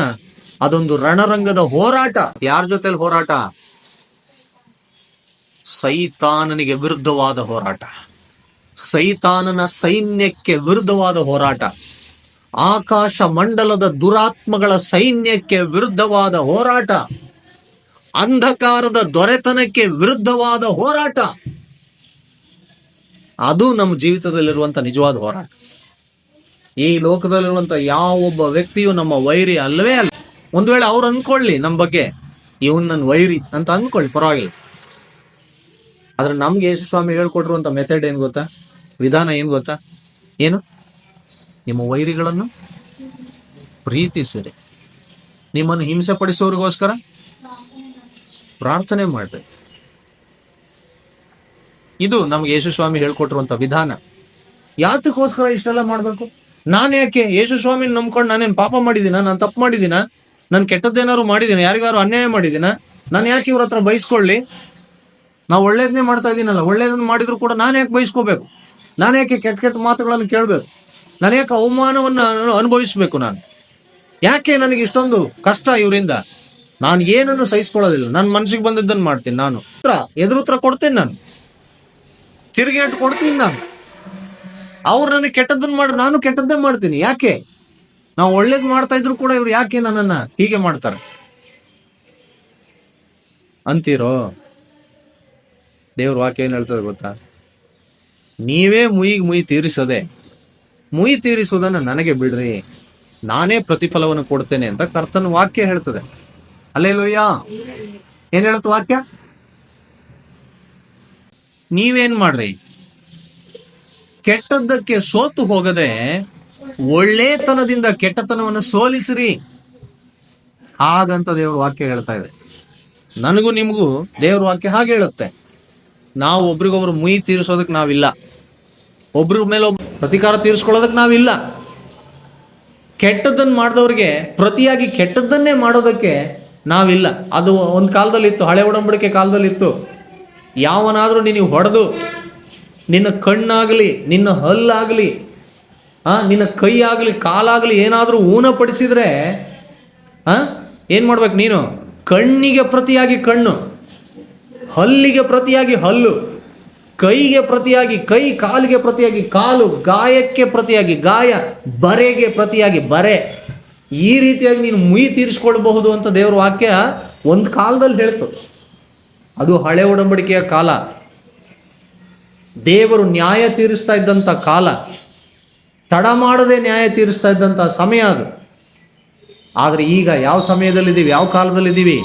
ಅದೊಂದು ರಣರಂಗದ ಹೋರಾಟ. ಯಾರ ಜೊತೆಲಿ ಹೋರಾಟ? ಸೈತಾನನಿಗೆ ವಿರುದ್ಧವಾದ ಹೋರಾಟ, ಸೈತಾನನ ಸೈನ್ಯಕ್ಕೆ ವಿರುದ್ಧವಾದ ಹೋರಾಟ, ಆಕಾಶ ಮಂಡಲದ ದುರಾತ್ಮಗಳ ಸೈನ್ಯಕ್ಕೆ ವಿರುದ್ಧವಾದ ಹೋರಾಟ, ಅಂಧಕಾರದ ದೊರೆತನಕ್ಕೆ ವಿರುದ್ಧವಾದ ಹೋರಾಟ. ಅದು ನಮ್ಮ ಜೀವಿತದಲ್ಲಿರುವಂತ ನಿಜವಾದ ಹೋರಾಟ. ಈ ಲೋಕದಲ್ಲಿರುವಂತ ಯಾವೊಬ್ಬ ವ್ಯಕ್ತಿಯು ನಮ್ಮ ವೈರಿ ಅಲ್ಲವೇ ಅಲ್ಲ. ಒಂದು ವೇಳೆ ಅವ್ರು ಅಂದ್ಕೊಳ್ಳಿ ನಮ್ಮ ಬಗ್ಗೆ, ಇವನ್ ನನ್ನ ವೈರಿ ಅಂತ ಅಂದ್ಕೊಳ್ಳಿ, ಪರವಾಗಿಲ್ಲ. ಆದ್ರೆ ನಮ್ಗೆ ಯೇಸು ಸ್ವಾಮಿ ಹೇಳ್ಕೊಟ್ಟಿರುವಂತ ಮೆಥಡ್ ಏನ್ ಗೊತ್ತಾ? ವಿಧಾನ ಏನ್ ಗೊತ್ತಾ? ಏನು? ನಿಮ್ಮ ವೈರಿಗಳನ್ನು ಪ್ರೀತಿಸಿರಿ, ನಿಮ್ಮನ್ನು ಹಿಂಸೆ ಪಡಿಸೋರಿಗೋಸ್ಕರ ಪ್ರಾರ್ಥನೆ ಮಾಡ್ರಿ. ಇದು ನಮ್ಗೆ ಯೇಸು ಸ್ವಾಮಿ ಹೇಳ್ಕೊಟ್ಟಿರುವಂತ ವಿಧಾನ. ಯಾತಕ್ಕೋಸ್ಕರ ಇಷ್ಟೆಲ್ಲ ಮಾಡ್ಬೇಕು? ನಾನು ಯಾಕೆ ಯೇಸು ಸ್ವಾಮಿ ನಂಬ್ಕೊಂಡು ನಾನೇನ್ ಪಾಪ ಮಾಡಿದೀನ? ನಾನು ತಪ್ಪು ಮಾಡಿದೀನ? ನಾನು ಕೆಟ್ಟದ್ದೇನಾದ್ರು ಮಾಡಿದೀನ? ಯಾರಿಗಾರು ಅನ್ಯಾಯ ಮಾಡಿದೀನ? ನಾನು ಯಾಕೆ ಇವ್ರ ಹತ್ರ ಬಯಸ್ಕೊಳ್ಳಿ? ನಾವು ಒಳ್ಳೇದನ್ನೇ ಮಾಡ್ತಾ ಇದೀನಲ್ಲ, ಒಳ್ಳೇದನ್ನ ಮಾಡಿದ್ರು ಕೂಡ ನಾನು ಯಾಕೆ ಬಯಸ್ಕೋಬೇಕು? ನಾನು ಯಾಕೆ ಕೆಟ್ಟ ಕೆಟ್ಟ ಮಾತುಗಳನ್ನು ಕೇಳಬೇಕು? ನಾನು ಯಾಕೆ ಅವಮಾನವನ್ನ ಅನುಭವಿಸ್ಬೇಕು? ನಾನು ಯಾಕೆ ನನಗೆ ಇಷ್ಟೊಂದು ಕಷ್ಟ ಇವರಿಂದ? ನಾನು ಏನನ್ನು ಸಹಿಸ್ಕೊಳ್ಳೋದಿಲ್ಲ. ನನ್ನ ಮನಸ್ಸಿಗೆ ಬಂದಿದ್ದನ್ನು ಮಾಡ್ತೀನಿ. ನಾನು ಎದುರುತ್ತರ ಕೊಡ್ತೀನಿ, ನಾನು ತಿರುಗೇಟು ಕೊಡ್ತೀನಿ. ನಾನು ಅವ್ರು ನನಗೆ ಕೆಟ್ಟದ್ದನ್ನು ಮಾಡಿ ನಾನು ಕೆಟ್ಟದ್ದೇ ಮಾಡ್ತೀನಿ. ಯಾಕೆ? ನಾವು ಒಳ್ಳೇದು ಮಾಡ್ತಾ ಇದ್ರು ಕೂಡ ಇವ್ರು ಯಾಕೆ ನನ್ನನ್ನ ಹೀಗೆ ಮಾಡ್ತಾರೆ ಅಂತೀರೋ? ದೇವ್ರ ವಾಕ್ಯ ಏನ್ ಹೇಳ್ತದೆ ಗೊತ್ತಾ? ನೀವೇ ಮುಯಿ ತೀರಿಸುವುದನ್ನ ನನಗೆ ಬಿಡ್ರಿ, ನಾನೇ ಪ್ರತಿಫಲವನ್ನು ಕೊಡ್ತೇನೆ ಅಂತ ಕರ್ತನ ವಾಕ್ಯ ಹೇಳ್ತದೆ. ಹಲ್ಲೆಲೂಯ. ಏನ್ ಹೇಳುತ್ತ ವಾಕ್ಯ? ನೀವೇನ್ ಮಾಡ್ರಿ? ಕೆಟ್ಟದ್ದಕ್ಕೆ ಸೋತು ಹೋಗದೆ ಒಳ್ಳೆತನದಿಂದ ಕೆಟ್ಟತನವನ್ನು ಸೋಲಿಸ್ರಿ. ಹಾಗಂತ ದೇವ್ರ ವಾಕ್ಯ ಹೇಳ್ತಾ ಇದೆ. ನನಗೂ ನಿಮಗೂ ದೇವ್ರ ವಾಕ್ಯ ಹಾಗೆ ಹೇಳುತ್ತೆ. ನಾವು ಒಬ್ರಿಗೊಬ್ರು ಮುಯಿ ತೀರಿಸೋದಕ್ಕೆ ನಾವಿಲ್ಲ, ಒಬ್ರ ಮೇಲೆ ಒಬ್ರು ಪ್ರತಿಕಾರ ತೀರಿಸ್ಕೊಳ್ಳೋದಕ್ಕೆ ನಾವಿಲ್ಲ. ಕೆಟ್ಟದ್ದನ್ನು ಮಾಡಿದವ್ರಿಗೆ ಪ್ರತಿಯಾಗಿ ಕೆಟ್ಟದ್ದನ್ನೇ ಮಾಡೋದಕ್ಕೆ ನಾವಿಲ್ಲ. ಅದು ಒಂದು ಕಾಲದಲ್ಲಿ ಇತ್ತು, ಹಳೆ ಒಡಂಬಡಿಕೆ ಕಾಲದಲ್ಲಿ ಇತ್ತು. ಯಾವನಾದ್ರೂ ನಿನಗೆ ಹೊಡೆದು ನಿನ್ನ ಕಣ್ಣಾಗಲಿ, ನಿನ್ನ ಹಲ್ಲಾಗಲಿ, ನಿನ್ನ ಕೈ ಆಗಲಿ, ಕಾಲಾಗಲಿ ಏನಾದರೂ ಊನಪಡಿಸಿದ್ರೆ ಏನ್ ಮಾಡ್ಬೇಕು? ನೀನು ಕಣ್ಣಿಗೆ ಪ್ರತಿಯಾಗಿ ಕಣ್ಣು, ಹಲ್ಲಿಗೆ ಪ್ರತಿಯಾಗಿ ಹಲ್ಲು, ಕೈಗೆ ಪ್ರತಿಯಾಗಿ ಕೈ, ಕಾಲಿಗೆ ಪ್ರತಿಯಾಗಿ ಕಾಲು, ಗಾಯಕ್ಕೆ ಪ್ರತಿಯಾಗಿ ಗಾಯ, ಬರೆಗೆ ಪ್ರತಿಯಾಗಿ ಬರೆ. ಈ ರೀತಿಯಾಗಿ ನೀನು ಮುಯಿ ತೀರಿಸ್ಕೊಳ್ಬಹುದು ಅಂತ ದೇವರ ವಾಕ್ಯ ಒಂದು ಕಾಲದಲ್ಲಿ ಹೇಳ್ತು. ಅದು ಹಳೆ ಒಡಂಬಡಿಕೆಯ ಕಾಲ. ದೇವರು ನ್ಯಾಯ ತೀರಿಸ್ತಾ ಇದ್ದಂಥ ಕಾಲ, ತಡ ಮಾಡದೆ ನ್ಯಾಯ ತೀರಿಸ್ತಾ ಇದ್ದಂಥ ಸಮಯ ಅದು. ಆದರೆ ಈಗ ಯಾವ ಸಮಯದಲ್ಲಿದ್ದೀವಿ? ಯಾವ ಕಾಲದಲ್ಲಿದ್ದೀವಿ?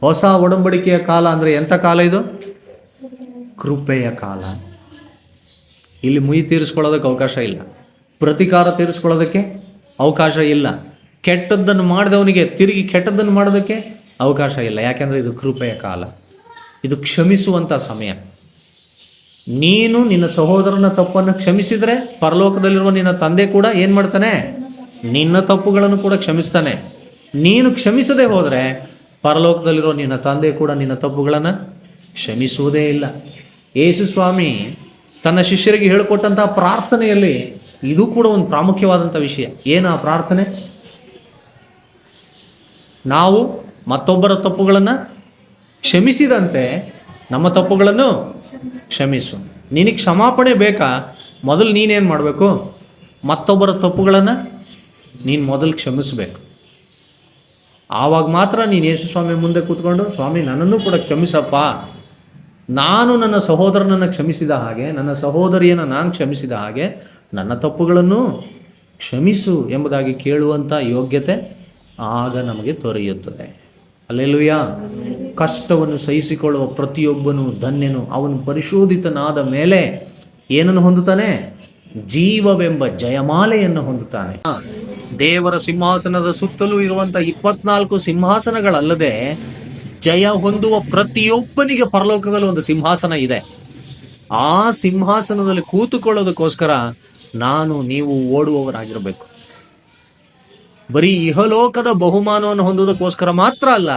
ಹೊಸ ಒಡಂಬಡಿಕೆಯ ಕಾಲ. ಅಂದರೆ ಎಂಥ ಕಾಲ ಇದು? ಕೃಪೆಯ ಕಾಲ. ಇಲ್ಲಿ ಮುಯಿ ತೀರಿಸ್ಕೊಳ್ಳೋದಕ್ಕೆ ಅವಕಾಶ ಇಲ್ಲ, ಪ್ರತಿಕಾರ ತೀರಿಸ್ಕೊಳ್ಳೋದಕ್ಕೆ ಅವಕಾಶ ಇಲ್ಲ, ಕೆಟ್ಟದ್ದನ್ನು ಮಾಡಿದವನಿಗೆ ತಿರುಗಿ ಕೆಟ್ಟದ್ದನ್ನು ಮಾಡೋದಕ್ಕೆ ಅವಕಾಶ ಇಲ್ಲ. ಯಾಕೆಂದರೆ ಇದು ಕೃಪೆಯ ಕಾಲ, ಇದು ಕ್ಷಮಿಸುವಂಥ ಸಮಯ. ನೀನು ನಿನ್ನ ಸಹೋದರನ ತಪ್ಪನ್ನು ಕ್ಷಮಿಸಿದರೆ ಪರಲೋಕದಲ್ಲಿರುವ ನಿನ್ನ ತಂದೆ ಕೂಡ ಏನು ಮಾಡ್ತಾನೆ? ನಿನ್ನ ತಪ್ಪುಗಳನ್ನು ಕೂಡ ಕ್ಷಮಿಸ್ತಾನೆ. ನೀನು ಕ್ಷಮಿಸದೆ ಹೋದರೆ ಪರಲೋಕದಲ್ಲಿರೋ ನಿನ್ನ ತಂದೆ ಕೂಡ ನಿನ್ನ ತಪ್ಪುಗಳನ್ನು ಕ್ಷಮಿಸುವುದೇ ಇಲ್ಲ. ಯೇಸು ಸ್ವಾಮಿ ತನ್ನ ಶಿಷ್ಯರಿಗೆ ಹೇಳಿಕೊಟ್ಟಂತಹ ಪ್ರಾರ್ಥನೆಯಲ್ಲಿ ಇದು ಕೂಡ ಒಂದು ಪ್ರಾಮುಖ್ಯವಾದಂಥ ವಿಷಯ. ಏನು ಆ ಪ್ರಾರ್ಥನೆ? ನಾವು ಮತ್ತೊಬ್ಬರ ತಪ್ಪುಗಳನ್ನು ಕ್ಷಮಿಸಿದಂತೆ ನಮ್ಮ ತಪ್ಪುಗಳನ್ನು ಕ್ಷಮಿಸು. ನಿನಗೆ ಕ್ಷಮಾಪಣೆ ಬೇಕಾ? ಮೊದಲು ನೀನೇನು ಮಾಡಬೇಕು? ಮತ್ತೊಬ್ಬರ ತಪ್ಪುಗಳನ್ನು ನೀನು ಮೊದಲು ಕ್ಷಮಿಸಬೇಕು. ಆವಾಗ ಮಾತ್ರ ನೀನು ಯೇಸು ಸ್ವಾಮಿ ಮುಂದೆ ಕೂತ್ಕೊಂಡು, ಸ್ವಾಮಿ ನನ್ನನ್ನು ಕೂಡ ಕ್ಷಮಿಸಪ್ಪ, ನಾನು ನನ್ನ ಸಹೋದರನನ್ನು ಕ್ಷಮಿಸಿದ ಹಾಗೆ, ನನ್ನ ಸಹೋದರಿಯನ್ನು ನಾನು ಕ್ಷಮಿಸಿದ ಹಾಗೆ ನನ್ನ ತಪ್ಪುಗಳನ್ನು ಕ್ಷಮಿಸು ಎಂಬುದಾಗಿ ಕೇಳುವಂಥ ಯೋಗ್ಯತೆ ಆಗ ನಮಗೆ ದೊರೆಯುತ್ತದೆ. ಹಲ್ಲೆಲೂಯ. ಕಷ್ಟವನ್ನು ಸಹಿಸಿಕೊಳ್ಳುವ ಪ್ರತಿಯೊಬ್ಬನು ಧನ್ಯನು, ಅವನು ಪರಿಶೋಧಿತನಾದ ಮೇಲೆ ಏನನ್ನು ಹೊಂದುತ್ತಾನೆ? ಜೀವವೆಂಬ ಜಯಮಾಲೆಯನ್ನು ಹೊಂದುತ್ತಾನೆ. ದೇವರ ಸಿಂಹಾಸನದ ಸುತ್ತಲೂ ಇರುವಂತ 24 ಸಿಂಹಾಸನಗಳಲ್ಲದೆ ಜಯ ಹೊಂದುವ ಪ್ರತಿಯೊಬ್ಬನಿಗೆ ಪರಲೋಕದಲ್ಲಿ ಒಂದು ಸಿಂಹಾಸನ ಇದೆ. ಆ ಸಿಂಹಾಸನದಲ್ಲಿ ಕೂತುಕೊಳ್ಳೋದಕ್ಕೋಸ್ಕರ ನಾನು ನೀವು ಓಡುವವರಾಗಿರಬೇಕು. ಬರೀ ಇಹಲೋಕದ ಬಹುಮಾನವನ್ನು ಹೊಂದುವುದಕ್ಕೋಸ್ಕರ ಮಾತ್ರ ಅಲ್ಲ,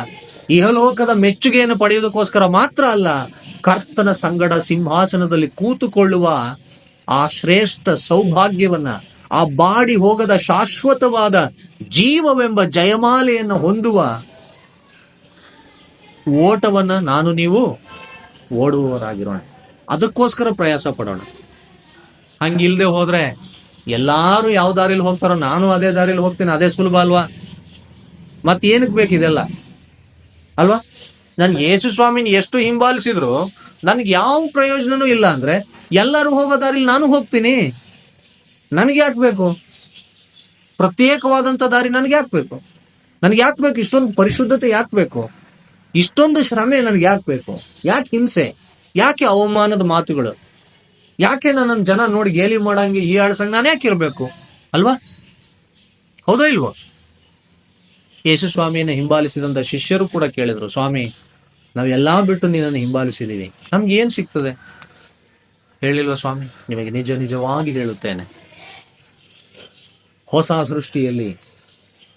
ಇಹಲೋಕದ ಮೆಚ್ಚುಗೆಯನ್ನು ಪಡೆಯುವುದಕ್ಕೋಸ್ಕರ ಮಾತ್ರ ಅಲ್ಲ, ಕರ್ತನ ಸಂಗಡ ಸಿಂಹಾಸನದಲ್ಲಿ ಕೂತುಕೊಳ್ಳುವ ಆ ಶ್ರೇಷ್ಠ ಸೌಭಾಗ್ಯವನ್ನ, ಆ ಬಾಡಿ ಹೋಗದ ಶಾಶ್ವತವಾದ ಜೀವವೆಂಬ ಜಯಮಾಲೆಯನ್ನು ಹೊಂದುವ ಓಟವನ್ನ ನಾನು ನೀವು ಓಡುವವರಾಗಿರೋಣ. ಅದಕ್ಕೋಸ್ಕರ ಪ್ರಯಾಸ ಪಡೋಣ. ಹಂಗಿಲ್ದೆ ಹೋದ್ರೆ ಎಲ್ಲಾರು ಯಾವ ದಾರಿಲಿ ಹೋಗ್ತಾರೋ ನಾನು ಅದೇ ದಾರಿಲಿ ಹೋಗ್ತೀನಿ, ಅದೇ ಸುಲಭ ಅಲ್ವಾ? ಮತ್ತೇನಕ್ಕೆ ಬೇಕಿದೆಲ್ಲ ಅಲ್ವಾ? ನನ್ಗೆ ಯೇಸು ಸ್ವಾಮಿನ ಎಷ್ಟು ಹಿಂಬಾಲಿಸಿದ್ರು ನನ್ಗೆ ಯಾವ ಪ್ರಯೋಜನನೂ ಇಲ್ಲ ಅಂದ್ರೆ ಎಲ್ಲರೂ ಹೋಗೋ ದಾರಿಲಿ ನಾನು ಹೋಗ್ತೀನಿ. ನನಗೆ ಯಾಕೆ ಬೇಕು ಪ್ರತ್ಯೇಕವಾದಂಥ ದಾರಿ? ನನಗೆ ಯಾಕೆ ಬೇಕು? ನನಗೆ ಯಾಕೆ ಬೇಕು ಇಷ್ಟೊಂದು ಪರಿಶುದ್ಧತೆ? ಯಾಕೆ ಬೇಕು ಇಷ್ಟೊಂದು ಶ್ರಮೆ? ನನಗೆ ಯಾಕೆ ಬೇಕು? ಯಾಕೆ ಹಿಂಸೆ? ಯಾಕೆ ಅವಮಾನದ ಮಾತುಗಳು? ಯಾಕೆ ನನ್ನ ಜನ ನೋಡಿ ಗೇಲಿ ಮಾಡಂಗೆ ಈ ಆಳ್ಸಂಗೆ ನಾನು ಯಾಕೆ ಇರಬೇಕು ಅಲ್ವಾ? ಹೌದೋ ಇಲ್ವೋ? ಯೇಸು ಸ್ವಾಮಿಯನ್ನು ಹಿಂಬಾಲಿಸಿದಂಥ ಶಿಷ್ಯರು ಕೂಡ ಕೇಳಿದ್ರು, ಸ್ವಾಮಿ ನಾವೆಲ್ಲಾ ಬಿಟ್ಟು ನಿನ್ನನ್ನು ಹಿಂಬಾಲಿಸಿದೀವಿ, ನಮ್ಗೆ ಏನ್ ಸಿಗ್ತದೆ? ಹೇಳಿಲ್ವ ಸ್ವಾಮಿ? ನಿಮಗೆ ನಿಜ ನಿಜವಾಗಿ ಹೇಳುತ್ತೇನೆ, ಹೊಸ ಸೃಷ್ಟಿಯಲ್ಲಿ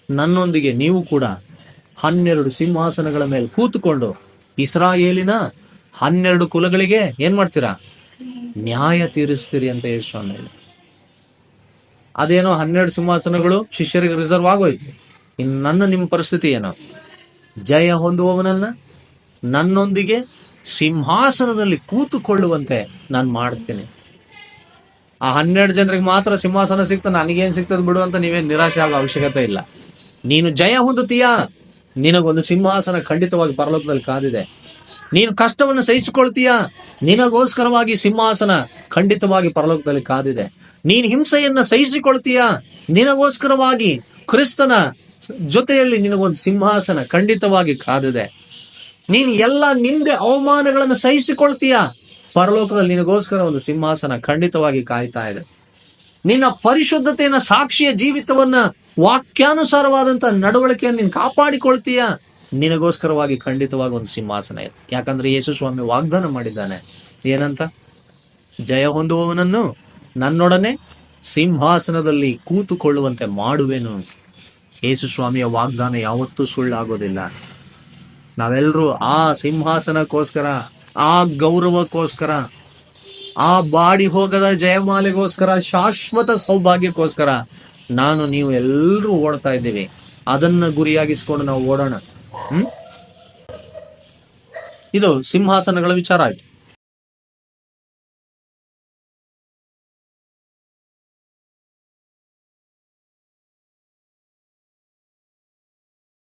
ನನ್ನೊಂದಿಗೆ ನೀವು ಕೂಡ 12 ಸಿಂಹಾಸನಗಳ ಮೇಲೆ ಕೂತುಕೊಂಡು ಇಸ್ರಾಯೇಲಿನ 12 ಕುಲಗಳಿಗೆ ಏನ್ ಮಾಡ್ತೀರಾ? ನ್ಯಾಯ ತೀರಿಸ್ತೀರಿ ಅಂತ ಯೇಸು ಸ್ವಾಮಿ ಹೇಳಿ. ಅದೇನೋ 12 ಸಿಂಹಾಸನಗಳು ಶಿಷ್ಯರಿಗೆ ರಿಸರ್ವ್ ಆಗೋಯ್ತು. ಇನ್ನು ನಿಮ್ಮ ಪರಿಸ್ಥಿತಿ ಏನೋ? ಜಯ ಹೊಂದುವವನನ್ನ ನನ್ನೊಂದಿಗೆ ಸಿಂಹಾಸನದಲ್ಲಿ ಕೂತುಕೊಳ್ಳುವಂತೆ ನಾನು ಮಾಡ್ತೀನಿ. ಆ 12 ಜನರಿಗೆ ಮಾತ್ರ ಸಿಂಹಾಸನ ಸಿಗ್ತದೆ, ನನಗೇನ್ ಸಿಗ್ತದೆ ಬಿಡು ಅಂತ ನೀವೇನ್ ನಿರಾಶೆ ಆಗೋ ಅವಶ್ಯಕತೆ ಇಲ್ಲ. ನೀನು ಜಯ ಹೊಂದುತ್ತೀಯಾ, ನಿನಗೊಂದು ಸಿಂಹಾಸನ ಖಂಡಿತವಾಗಿ ಪರಲೋಕದಲ್ಲಿ ಕಾದಿದೆ. ನೀನು ಕಷ್ಟವನ್ನು ಸಹಿಸಿಕೊಳ್ತೀಯಾ, ನಿನಗೋಸ್ಕರವಾಗಿ ಸಿಂಹಾಸನ ಖಂಡಿತವಾಗಿ ಪರಲೋಕದಲ್ಲಿ ಕಾದಿದೆ. ನೀನು ಹಿಂಸೆಯನ್ನ ಸಹಿಸಿಕೊಳ್ತೀಯಾ, ನಿನಗೋಸ್ಕರವಾಗಿ ಕ್ರಿಸ್ತನ ಜೊತೆಯಲ್ಲಿ ನಿನಗೊಂದು ಸಿಂಹಾಸನ ಖಂಡಿತವಾಗಿ ಕಾದಿದೆ. ನೀನು ಎಲ್ಲ ನಿಂದೆ ಅವಮಾನಗಳನ್ನು ಸಹಿಸಿಕೊಳ್ತೀಯಾ, ಪರಲೋಕದಲ್ಲಿ ನಿನಗೋಸ್ಕರ ಒಂದು ಸಿಂಹಾಸನ ಖಂಡಿತವಾಗಿ ಕಾಯ್ತಾ ಇದೆ. ನಿನ್ನ ಪರಿಶುದ್ಧತೆಯನ್ನ, ಸಾಕ್ಷಿಯ ಜೀವಿತವನ್ನ, ವಾಕ್ಯಾನುಸಾರವಾದಂತ ನಡವಳಿಕೆಯನ್ನು ನೀನು ಕಾಪಾಡಿಕೊಳ್ತೀಯಾ, ನಿನಗೋಸ್ಕರವಾಗಿ ಖಂಡಿತವಾಗಿ ಒಂದು ಸಿಂಹಾಸನ ಇದೆ. ಯಾಕಂದ್ರೆ ಯೇಸು ಸ್ವಾಮಿ ವಾಗ್ದಾನ ಮಾಡಿದ್ದಾನೆ, ಏನಂತ? ಜಯ ಹೊಂದುವವನನ್ನು ನನ್ನೊಡನೆ ಸಿಂಹಾಸನದಲ್ಲಿ ಕೂತುಕೊಳ್ಳುವಂತೆ ಮಾಡುವೆನು. ಯೇಸು ಸ್ವಾಮಿಯ ವಾಗ್ದಾನ ಯಾವತ್ತೂ ಸುಳ್ಳಾಗೋದಿಲ್ಲ. ನಾವೆಲ್ಲರೂ ಆ ಸಿಂಹಾಸನಕ್ಕೋಸ್ಕರ, ಆ ಗೌರವಕ್ಕೋಸ್ಕರ, ಆ ಬಾಡಿ ಹೋಗದ ಜಯಮಾಲೆಗೋಸ್ಕರ, ಶಾಶ್ವತ ಸೌಭಾಗ್ಯಕ್ಕೋಸ್ಕರ ನಾನು ನೀವು ಎಲ್ಲರೂ ಓಡ್ತಾ ಇದ್ದೀವಿ. ಅದನ್ನ ಗುರಿಯಾಗಿಸ್ಕೊಂಡು ನಾವು ಓಡೋಣ. ಇದು ಸಿಂಹಾಸನಗಳ ವಿಚಾರ ಆಯ್ತು.